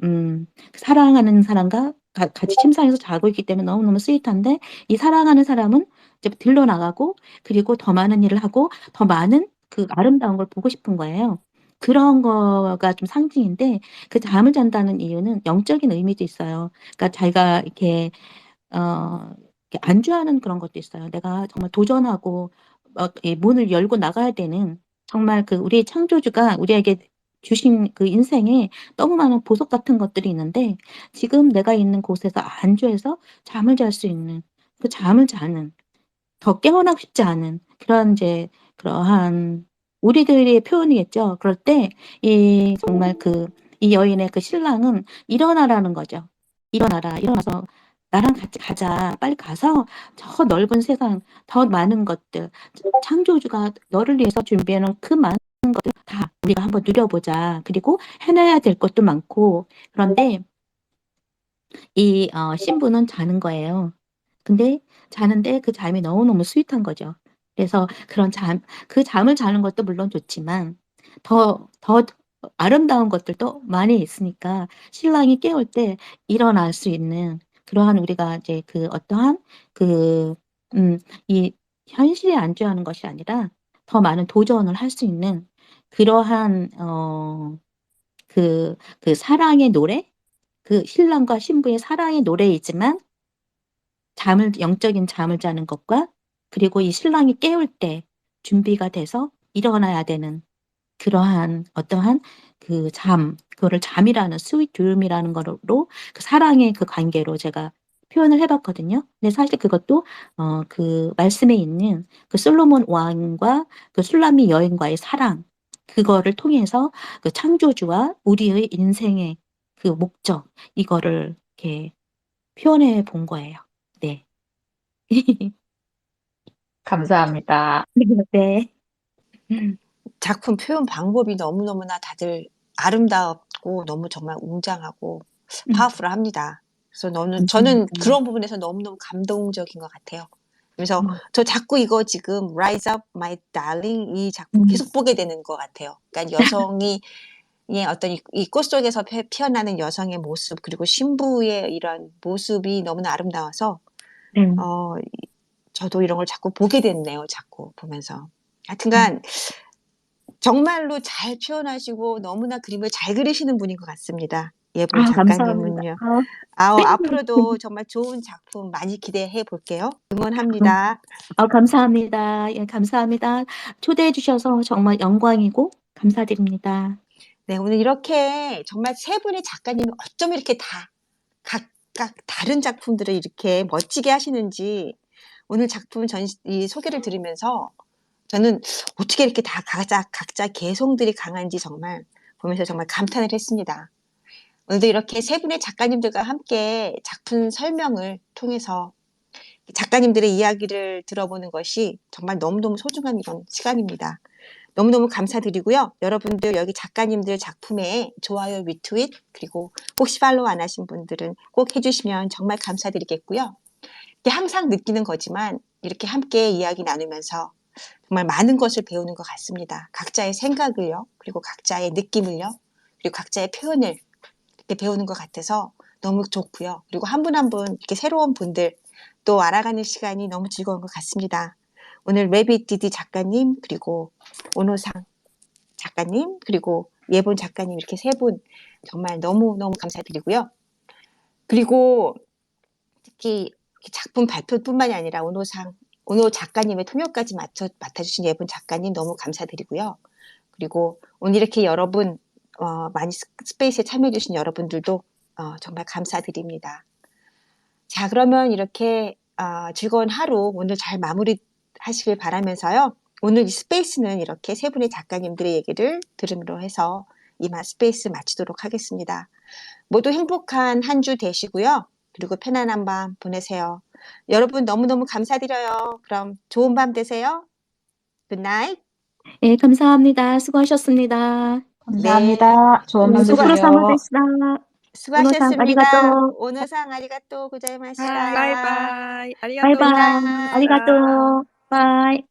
사랑하는 사람과 같이 침상에서 자고 있기 때문에 너무너무 스윗한데 이 사랑하는 사람은 이제 들러 나가고 그리고 더 많은 일을 하고 더 많은 그 아름다운 걸 보고 싶은 거예요. 그런 거가 좀 상징인데 그 잠을 잔다는 이유는 영적인 의미도 있어요. 그러니까 자기가 이렇게 이렇게 안주하는 그런 것도 있어요. 내가 정말 도전하고 이 문을 열고 나가야 되는 정말 우리 창조주가 우리에게 주신 그 인생에 너무 많은 보석 같은 것들이 있는데 지금 내가 있는 곳에서 안주해서 잠을 잘 수 있는 그 잠을 자는 더 깨어나고 싶지 않은 그런 이제 그러한 우리들의 표현이겠죠. 그럴 때 이 정말 이 여인의 그 신랑은 일어나라는 거죠. 일어나라. 일어나서 나랑 같이 가자. 빨리 가서 저 넓은 세상, 더 많은 것들, 창조주가 너를 위해서 준비해 놓은 그 많은 것들 다 우리가 한번 누려보자. 그리고 해내야 될 것도 많고. 그런데 이 신부는 자는 거예요. 근데 자는데 그 잠이 너무너무 스윗한 거죠. 그래서 그 잠을 자는 것도 물론 좋지만 더 아름다운 것들도 많이 있으니까 신랑이 깨울 때 일어날 수 있는 그러한 우리가 이제 어떠한 이 현실에 안주하는 것이 아니라 더 많은 도전을 할 수 있는 그러한 사랑의 노래, 그 신랑과 신부의 사랑의 노래이지만 영적인 잠을 자는 것과 그리고 이 신랑이 깨울 때 준비가 돼서 일어나야 되는 그러한 어떠한 그거를 잠이라는 스윗 드림이라는 거로 그 사랑의 그 관계로 제가 표현을 해봤거든요. 근데 사실 그것도 그 말씀에 있는 그 솔로몬 왕과 그 술람미 여인과의 사랑 그거를 통해서 그 창조주와 우리의 인생의 그 목적 이거를 이렇게 표현해 본 거예요. 네. 감사합니다. 네. 작품 표현 방법이 너무너무나 다들 아름답고 너무 정말 웅장하고 파워풀합니다. 그래서 저는 감사합니다. 그런 부분에서 너무너무 감동적인 것 같아요. 그래서 저 자꾸 이거 지금 Rise Up My Darling 이 작품 계속 보게 되는 것 같아요. 그러니까 여성이 어떤 이 꽃 속에서 피어나는 여성의 모습 그리고 신부의 이런 모습이 너무나 아름다워서 네. 저도 이런 걸 자꾸 보게 됐네요. 자꾸 보면서. 하여튼간 정말로 잘 표현하시고 너무나 그림을 잘 그리시는 분인 것 같습니다. 예쁜 감사합니다. 작가님은요. 앞으로도 정말 좋은 작품 많이 기대해 볼게요. 응원합니다. 감사합니다. 예, 감사합니다. 초대해 주셔서 정말 영광이고 감사드립니다. 네, 오늘 이렇게 정말 세 분의 작가님이 어쩜 이렇게 다 각각 다른 작품들을 이렇게 멋지게 하시는지 오늘 작품 이 소개를 들으면서 저는 어떻게 이렇게 다 각자 개성들이 강한지 정말 보면서 정말 감탄을 했습니다. 오늘도 이렇게 세 분의 작가님들과 함께 작품 설명을 통해서 작가님들의 이야기를 들어보는 것이 정말 너무너무 소중한 이런 시간입니다. 너무너무 감사드리고요. 여러분들 여기 작가님들 작품에 좋아요, 리트윗 그리고 혹시 팔로우 안 하신 분들은 꼭 해주시면 정말 감사드리겠고요. 이게 항상 느끼는 거지만 이렇게 함께 이야기 나누면서 정말 많은 것을 배우는 것 같습니다. 각자의 생각을요, 그리고 각자의 느낌을요, 그리고 각자의 표현을 이렇게 배우는 것 같아서 너무 좋고요. 그리고 한 분 한 분 이렇게 새로운 분들 또 알아가는 시간이 너무 즐거운 것 같습니다. 오늘 레빗디디 작가님 그리고 오노상 작가님 그리고 예본 작가님 이렇게 세 분 정말 너무너무 감사드리고요. 그리고 특히 작품 발표뿐만이 아니라 오노 작가님의 통역까지 맡아주신 예쁜 작가님 너무 감사드리고요. 그리고 오늘 이렇게 여러분 많이 스페이스에 참여해주신 여러분들도 정말 감사드립니다. 자, 그러면 이렇게 즐거운 하루 오늘 잘 마무리하시길 바라면서요. 오늘 이 스페이스는 이렇게 세 분의 작가님들의 얘기를 들음으로 해서 이만 스페이스 마치도록 하겠습니다. 모두 행복한 한 주 되시고요. 그리고 편안한 밤 보내세요. 여러분 너무너무 감사드려요. 그럼 좋은 밤 되세요. 굿나잇. 예, 감사합니다. 수고하셨습니다. 감사합니다. 좋은 밤 소쿠로 되세요. 사마데시다. 수고하셨습니다. 아리가또. 오노상 아리가또 고자이마시다. はい、バイバイ。ありがとうござい 바이바이. ました。 아리가또. 바이.